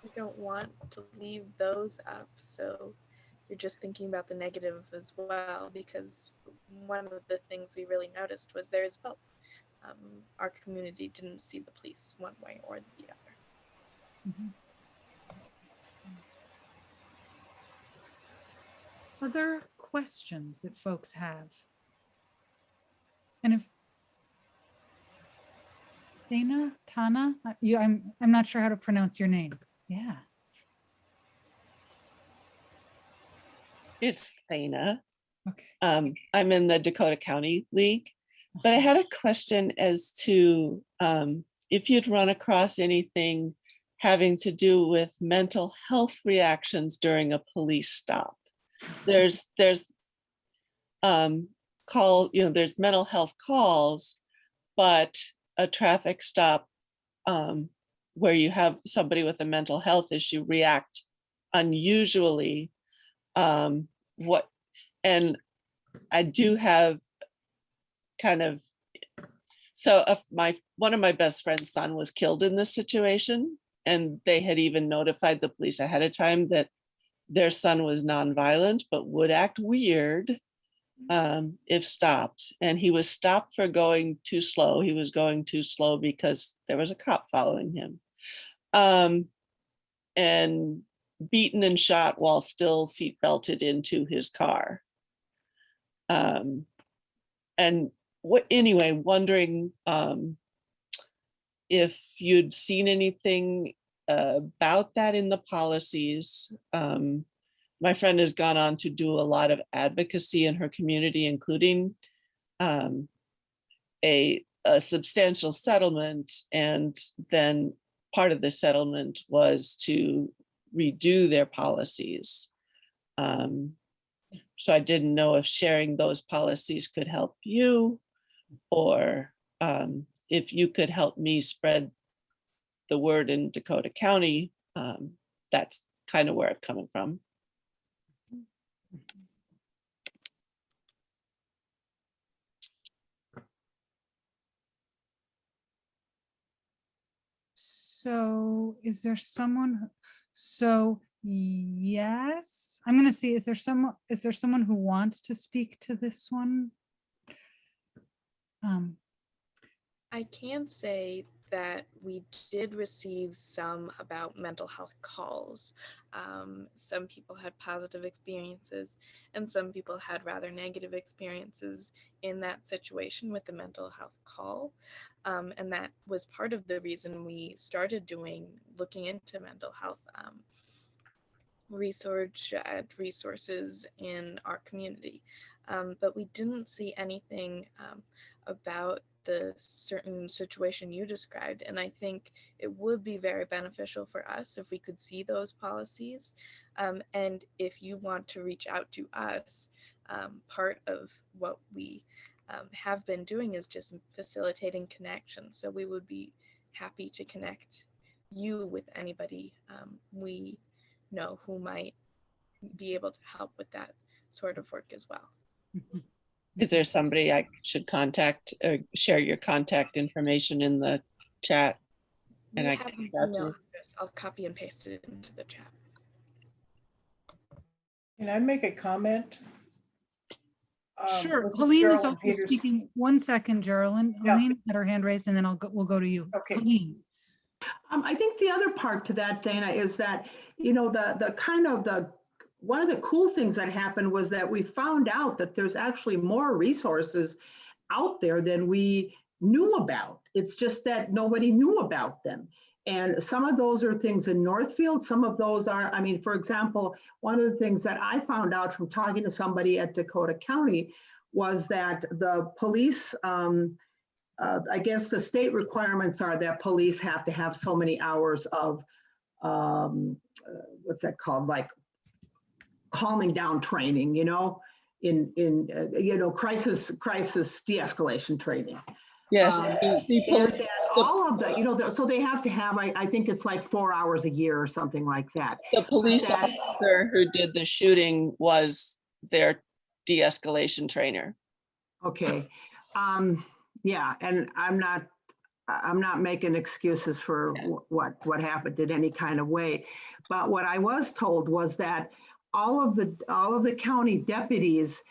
You don't want to leave those up, so you're just thinking about the negative as well, because one of the things we really noticed was there's both. Our community didn't see the police one way or the other. Mhm. Other questions that folks have? And if Tana, I'm not sure how to pronounce your name. Yeah. It's Thana. Okay. I'm in the Dakota County League, but I had a question as to if you'd run across anything having to do with mental health reactions during a police stop. There's there's mental health calls, but a traffic stop where you have somebody with a mental health issue react unusually. And I do have kind of, so one of my best friend's son was killed in this situation, and they had even notified the police ahead of time that their son was nonviolent but would act weird if stopped. And he was stopped for going too slow. He was going too slow because there was a cop following him. And beaten and shot while still seat belted into his car. And wondering if you'd seen anything about that in the policies. My friend has gone on to do a lot of advocacy in her community, including a substantial settlement. And then part of the settlement was to redo their policies. So I didn't know if sharing those policies could help you, or if you could help me spread the word in Dakota County. That's kind of where I'm coming from. So is there someone, yes, I'm gonna see, is there someone who wants to speak to this one? I can say that we did receive some about mental health calls. Some people had positive experiences, and some people had rather negative experiences in that situation with the mental health call. And that was part of the reason we started looking into mental health resources in our community. But we didn't see anything about the certain situation you described. And I think it would be very beneficial for us if we could see those policies. And if you want to reach out to us, part of what we have been doing is just facilitating connections. So we would be happy to connect you with anybody we know who might be able to help with that sort of work as well. Is there somebody I should contact or share your contact information in the chat? We And I have an got email to, address. I'll copy and paste it into the chat. Can I make a comment? Sure. This is Helene is Geraldine also Peters. speaking. 1 second, Geraldine. Yeah. Helene had her hand raised, and then we'll go to you. Okay. Helene. I think the other part to that, Dana, is that, one of the cool things that happened was that we found out that there's actually more resources out there than we knew about. It's just that nobody knew about them. And some of those are things in Northfield. Some of those are, for example, one of the things that I found out from talking to somebody at Dakota County was that the police, I guess the state requirements are that police have to have so many hours of, what's that called? Like calming down training, in crisis de-escalation training. yes, And that all of the, so they have to have, I think it's like 4 hours a year or something like that. the police That- officer who did the shooting was their de-escalation trainer. Okay. Yeah, and I'm not making excuses for what happened in any kind of way. But what I was told was that all of the county deputies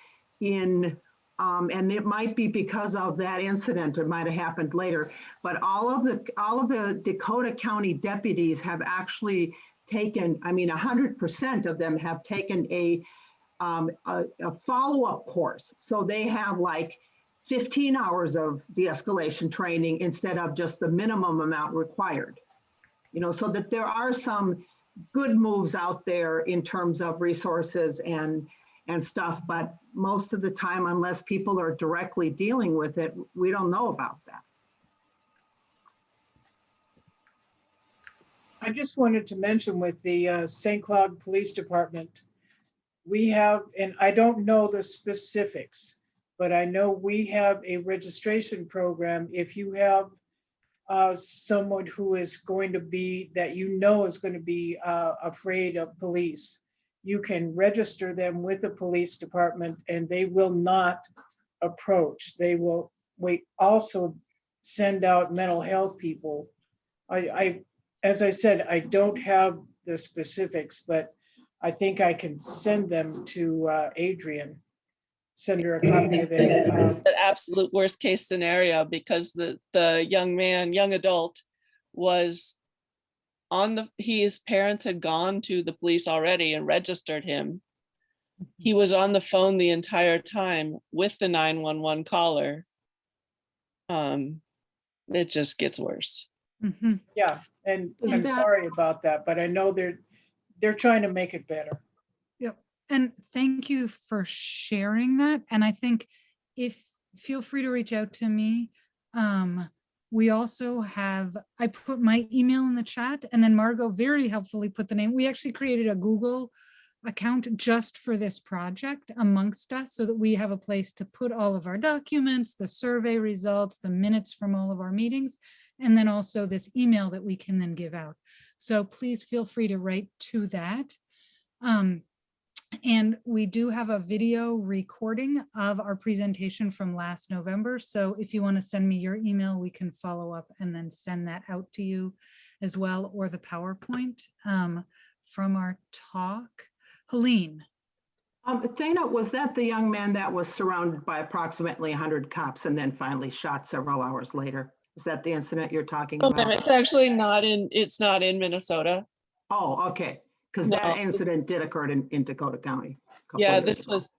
in, and it might be because of that incident, it might have happened later, but all of the Dakota County deputies have actually taken, 100% of them have taken a follow-up course. So they have like 15 hours of de-escalation training instead of just the minimum amount required. So that there are some good moves out there in terms of resources and stuff, but most of the time, unless people are directly dealing with it, we don't know about that. I just wanted to mention with the St. Cloud Police Department, we have, and I don't know the specifics, but I know we have a registration program. If you have someone who is going to be, that is going to be afraid of police, you can register them with the police department and they will not approach. They will also send out mental health people. As I said, I don't have the specifics, but I think I can send them to Adrienne. Send her a copy of This it. is the absolute worst case scenario because the young adult was his parents had gone to the police already and registered him. He was on the phone the entire time with the 911 caller. It just gets worse. Mm-hmm. Yeah, and I'm sorry about that, but I know they're trying to make it better. Yep. And thank you for sharing that. And I think feel free to reach out to me. We also have, I put my email in the chat, and then Margot very helpfully put the name. We actually created a Google account just for this project amongst us so that we have a place to put all of our documents, the survey results, the minutes from all of our meetings, and then also this email that we can then give out. So please feel free to write to that. And we do have a video recording of our presentation from last November. So if you want to send me your email, we can follow up and then send that out to you as well, or the PowerPoint from our talk. Helene. Dana, was that the young man that was surrounded by approximately 100 cops and then finally shot several hours later? Is that the incident you're talking about? It's actually not in Minnesota. Oh, okay. Because that incident did occur in Dakota County. Yeah, this was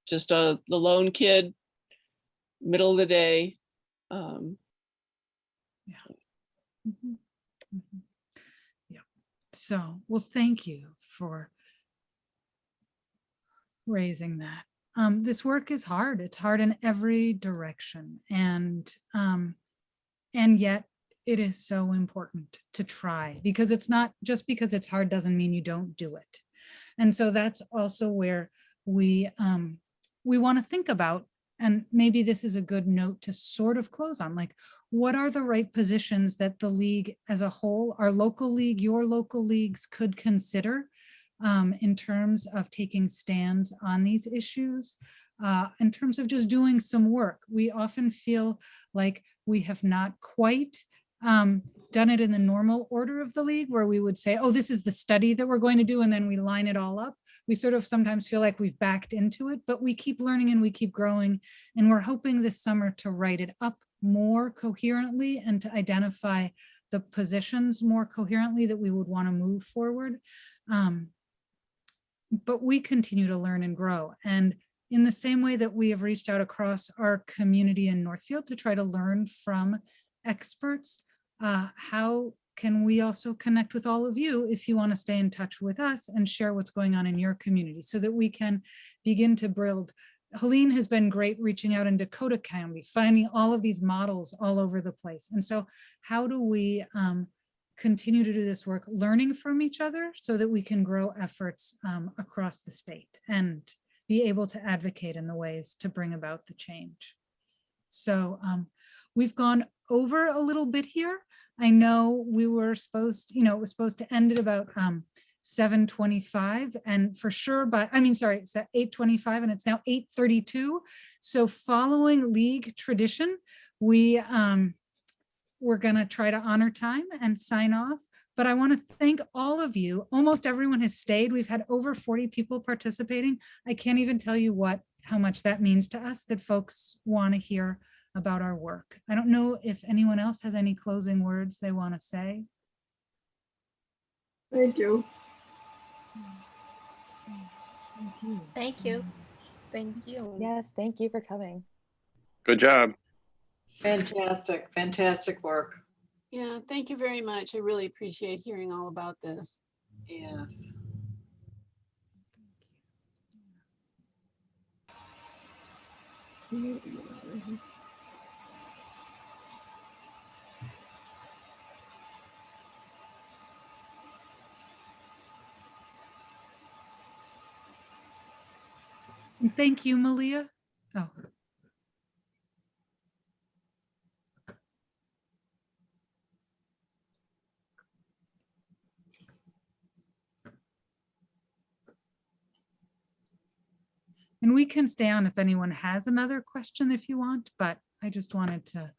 just the lone kid, middle of the day. Yeah. Mm-hmm. Mm-hmm. Yeah. So, well, thank you for raising that. This work is hard. It's hard in every direction, and yet it is so important to try, because it's not just because it's hard doesn't mean you don't do it. And so that's also where we want to think about, and maybe this is a good note to sort of close on, like, what are the right positions that the league as a whole, our local league, your local leagues could consider in terms of taking stands on these issues, in terms of just doing some work. We often feel like We have not quite done it in the normal order of the league, where we would say, oh, this is the study that we're going to do, and then we line it all up. We sort of sometimes feel like we've backed into it, but we keep learning and we keep growing. And we're hoping this summer to write it up more coherently and to identify the positions more coherently that we would want to move forward. But we continue to learn and grow. And in the same way that we have reached out across our community in Northfield to try to learn from experts, how can we also connect with all of you if you want to stay in touch with us and share what's going on in your community so that we can begin to build. Helene has been great reaching out in Dakota County, finding all of these models all over the place. And so how do we continue to do this work, learning from each other so that we can grow efforts across the state and be able to advocate in the ways to bring about the change. So we've gone over a little bit here. I know we were supposed to, it was supposed to end at about 7:25, and for sure, but it's at 8:25 and it's now 8:32. So following league tradition, we're gonna try to honor time and sign off. But I want to thank all of you. Almost everyone has stayed. We've had over 40 people participating. I can't even tell you how much that means to us, that folks want to hear about our work. I don't know if anyone else has any closing words they want to say. Thank you. Thank you. Thank you. Thank you. Yes, thank you for coming. Good job. Fantastic, fantastic work. Yeah, thank you very much. I really appreciate hearing all about this. Yes. And thank you, Malia. Oh. And we can stay on if anyone has another question if you want, but I just wanted to.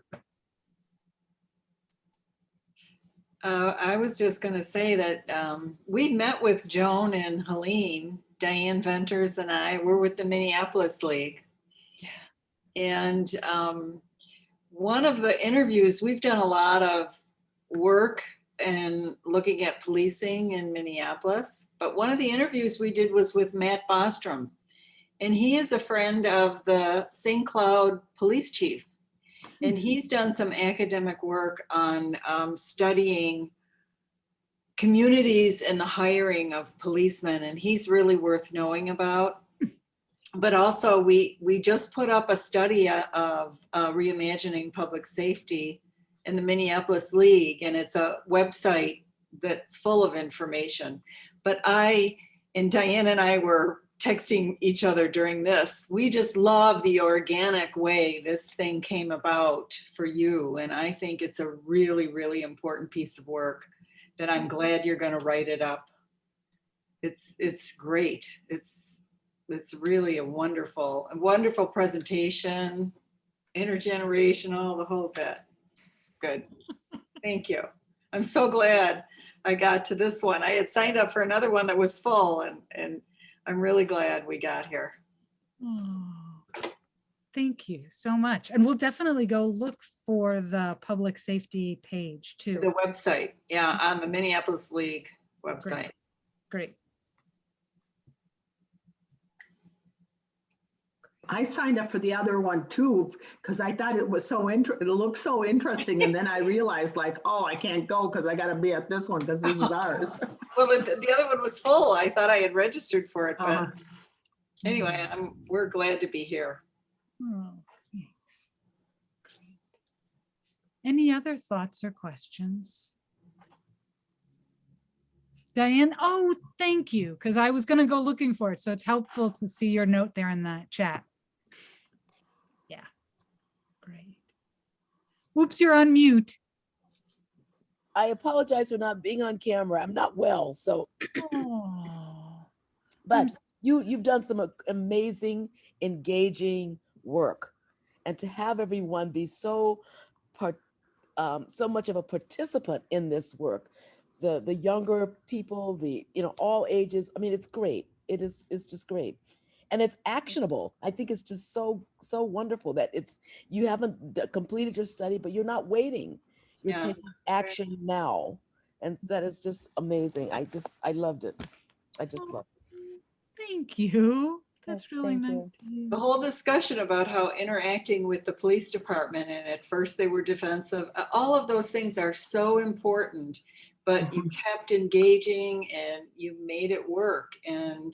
I was just going to say that we met with Joan and Helene, Diane Venters and I. We're with the Minneapolis League. And one of the interviews, we've done a lot of work and looking at policing in Minneapolis. But one of the interviews we did was with Matt Bostrom. And he is a friend of the St. Cloud police chief. And he's done some academic work on studying communities and the hiring of policemen. And he's really worth knowing about. But also we just put up a study of reimagining public safety in the Minneapolis League. And it's a website that's full of information. But and Diane and I were texting each other during this. We just love the organic way this thing came about for you. And I think it's a really, really important piece of work that I'm glad you're going to write it up. It's great. It's really a wonderful presentation, intergenerational, the whole bit. It's good. Thank you. I'm so glad I got to this one. I had signed up for another one that was full, and I'm really glad we got here. Oh, thank you so much. And we'll definitely go look for the public safety page too. The website, yeah, on the Minneapolis League website. Great. I signed up for the other one too, because I thought it was it looked so interesting. And then I realized like, oh, I can't go because I got to be at this one because this is ours. Well, the other one was full. I thought I had registered for it, but anyway, we're glad to be here. Oh, thanks. Great. Any other thoughts or questions? Diane, oh, thank you, because I was going to go looking for it. So it's helpful to see your note there in the chat. Yeah, great. Oops, you're on mute. I apologize for not being on camera. I'm not well, so. Oh. But you've done some amazing, engaging work, and to have everyone be so so much of a participant in this work. The younger people, all ages. I mean, it's great. It's just great. And it's actionable. I think it's just so wonderful that you haven't completed your study, but you're not waiting. You're taking action now. And that is just amazing. I loved it. I just loved it. Thank you. That's Yes, really thank nice you. to hear. The whole discussion about how interacting with the police department, and at first they were defensive, all of those things are so important, but you kept engaging and you made it work. And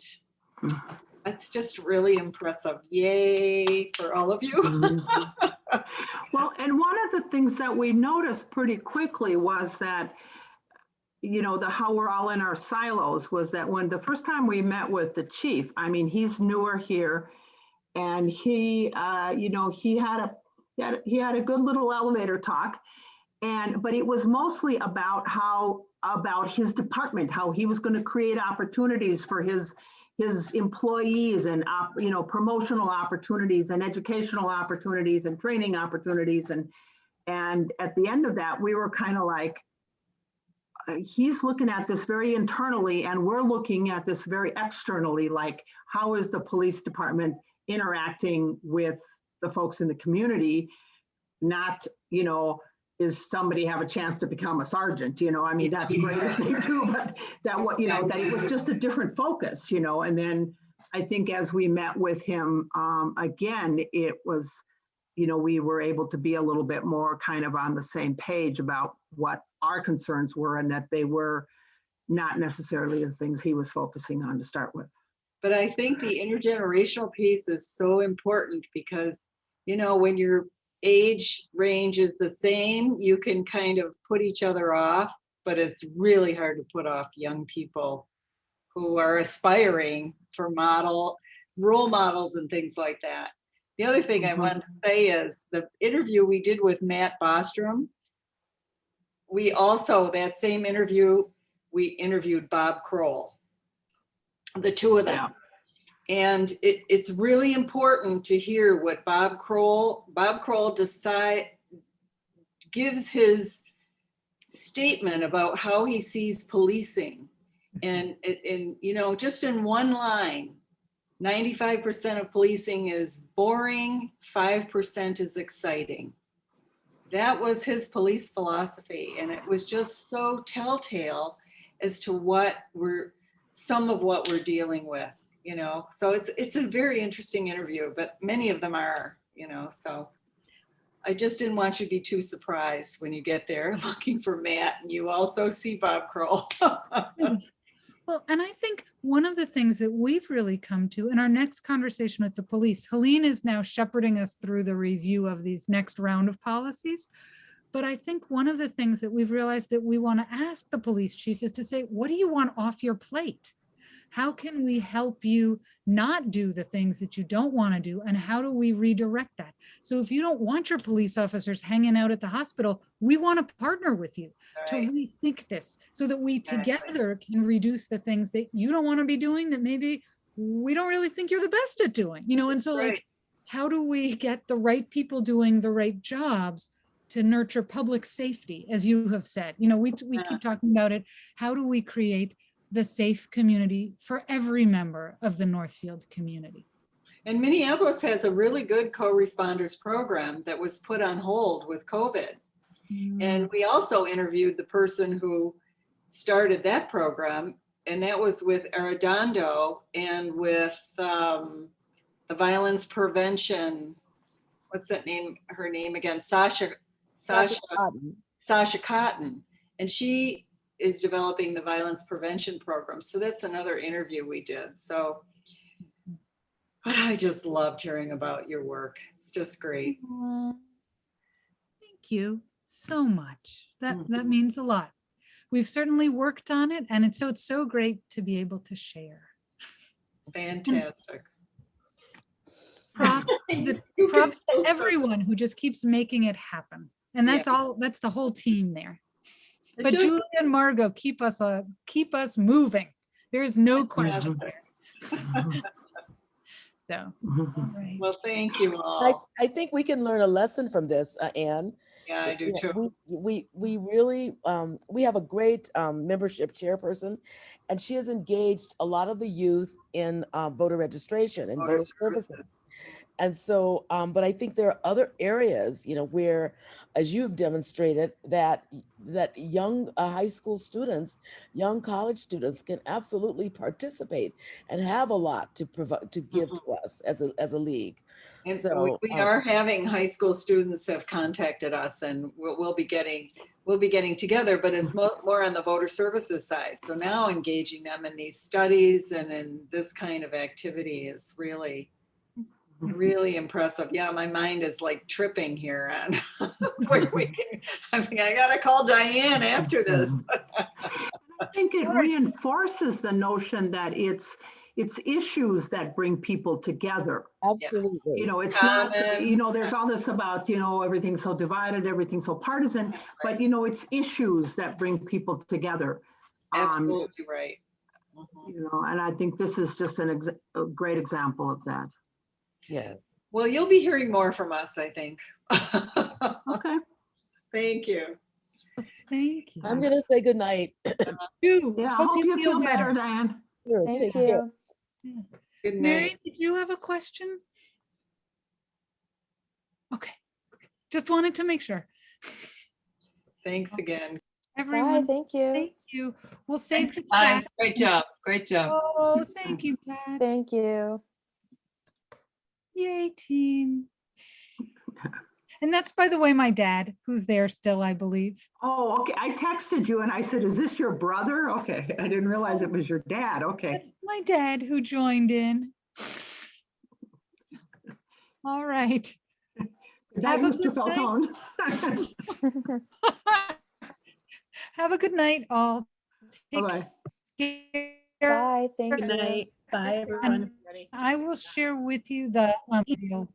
that's just really impressive. Yay for all of you. Well, and one of the things that we noticed pretty quickly was that, how we're all in our silos, was that when the first time we met with the chief, I mean, he's newer here, and he had a good little elevator talk, but it was mostly about his department, how he was going to create opportunities for his employees, and promotional opportunities and educational opportunities and training opportunities, and at the end of that, we were kind of like, he's looking at this very internally, and we're looking at this very externally, like, how is the police department interacting with the folks in the community? Not, is somebody have a chance to become a sergeant? I mean, that's great if they do, but that it was just a different focus, and then I think as we met with him again, it was, we were able to be a little bit more kind of on the same page about what our concerns were, and that they were not necessarily the things he was focusing on to start with. But I think the intergenerational piece is so important because, when your age range is the same, you can kind of put each other off, but it's really hard to put off young people who are aspiring for role models and things like that. The other thing I wanted to say is the interview we did with Matt Bostrom, that same interview, we interviewed Bob Kroll, the two of them. And it's really important to hear what Bob Kroll gives his statement about how he sees policing. And just in one line, 95% of policing is boring, 5% is exciting. That was his police philosophy. And it was just so telltale as to some of what we're dealing with. So it's a very interesting interview, but many of them are, so I just didn't want you to be too surprised when you get there looking for Matt and you also see Bob Kroll. Well, and I think one of the things that we've really come to in our next conversation with the police, Helene is now shepherding us through the review of these next round of policies. But I think one of the things that we've realized that we want to ask the police chief is to say, what do you want off your plate? How can we help you not do the things that you don't want to do? And how do we redirect that? So if you don't want your police officers hanging out at the hospital, we want to partner with you to rethink this so that we together can reduce the things that you don't want to be doing that maybe we don't really think you're the best at doing, and so like, how do we get the right people doing the right jobs to nurture public safety, as you have said? We keep talking about it. How do we create the safe community for every member of the Northfield community? And Minneapolis has a really good co-responders program that was put on hold with COVID. And we also interviewed the person who started that program, and that was with Arredondo and with the violence prevention. What's that name? Her name again? Sasha Cotton. And she is developing the violence prevention program. So that's another interview we did. So, but I just loved hearing about your work. It's just great. Thank you so much. That means a lot. We've certainly worked on it, and it's so great to be able to share. Fantastic. Props to everyone who just keeps making it happen. And that's the whole team there. But Julie and Margot keep us moving. There's no question there. So, all right. Well, thank you all. I think we can learn a lesson from this, Anne. Yeah, I do Yeah, too. we really we have a great membership chairperson, and she has engaged a lot of the youth in voter registration and Voter voter services. services. And so, but I think there are other areas, you know, where, as you've demonstrated, that young high school students, young college students can absolutely participate and have a lot to provide, to give to us as a league. And So we are having high school students have contacted us, and we'll be getting together, but it's more on the voter services side. So now engaging them in these studies and in this kind of activity is really impressive. Yeah, my mind is like tripping here on where we can. I think I gotta call Diane after this. I think it reinforces the notion that it's issues that bring people together. absolutely. You know, it's not, you know, there's all this about, you know, everything's so divided, everything's so partisan, but you know, it's issues that bring people together. Absolutely right. You know, and I think this is just a great example of that. Yes. Well, you'll be hearing more from us, I think. Okay. Thank you. Thank you. I'm gonna say good night. Yeah, I hope you feel better, Diane. Sure, Thank take care. you. Good night. Mary, did you have a question? Okay, just wanted to make sure. Thanks again. Everyone, Bye, thank you. thank you. We'll save the Guys, chat. great job. Great job. Oh, thank you, Pat. Thank you. Yay, team. And that's, by the way, my dad, who's there still, I believe. Oh, okay. I texted you and I said, is this your brother? Okay. I didn't realize it was your dad. Okay. That's my dad who joined in. All right. Good night, Have a Mr. good Falcon. Have a good night, all. Take Bye-bye. care. Bye, thank Good you. night. Bye, everyone. I will share with you the video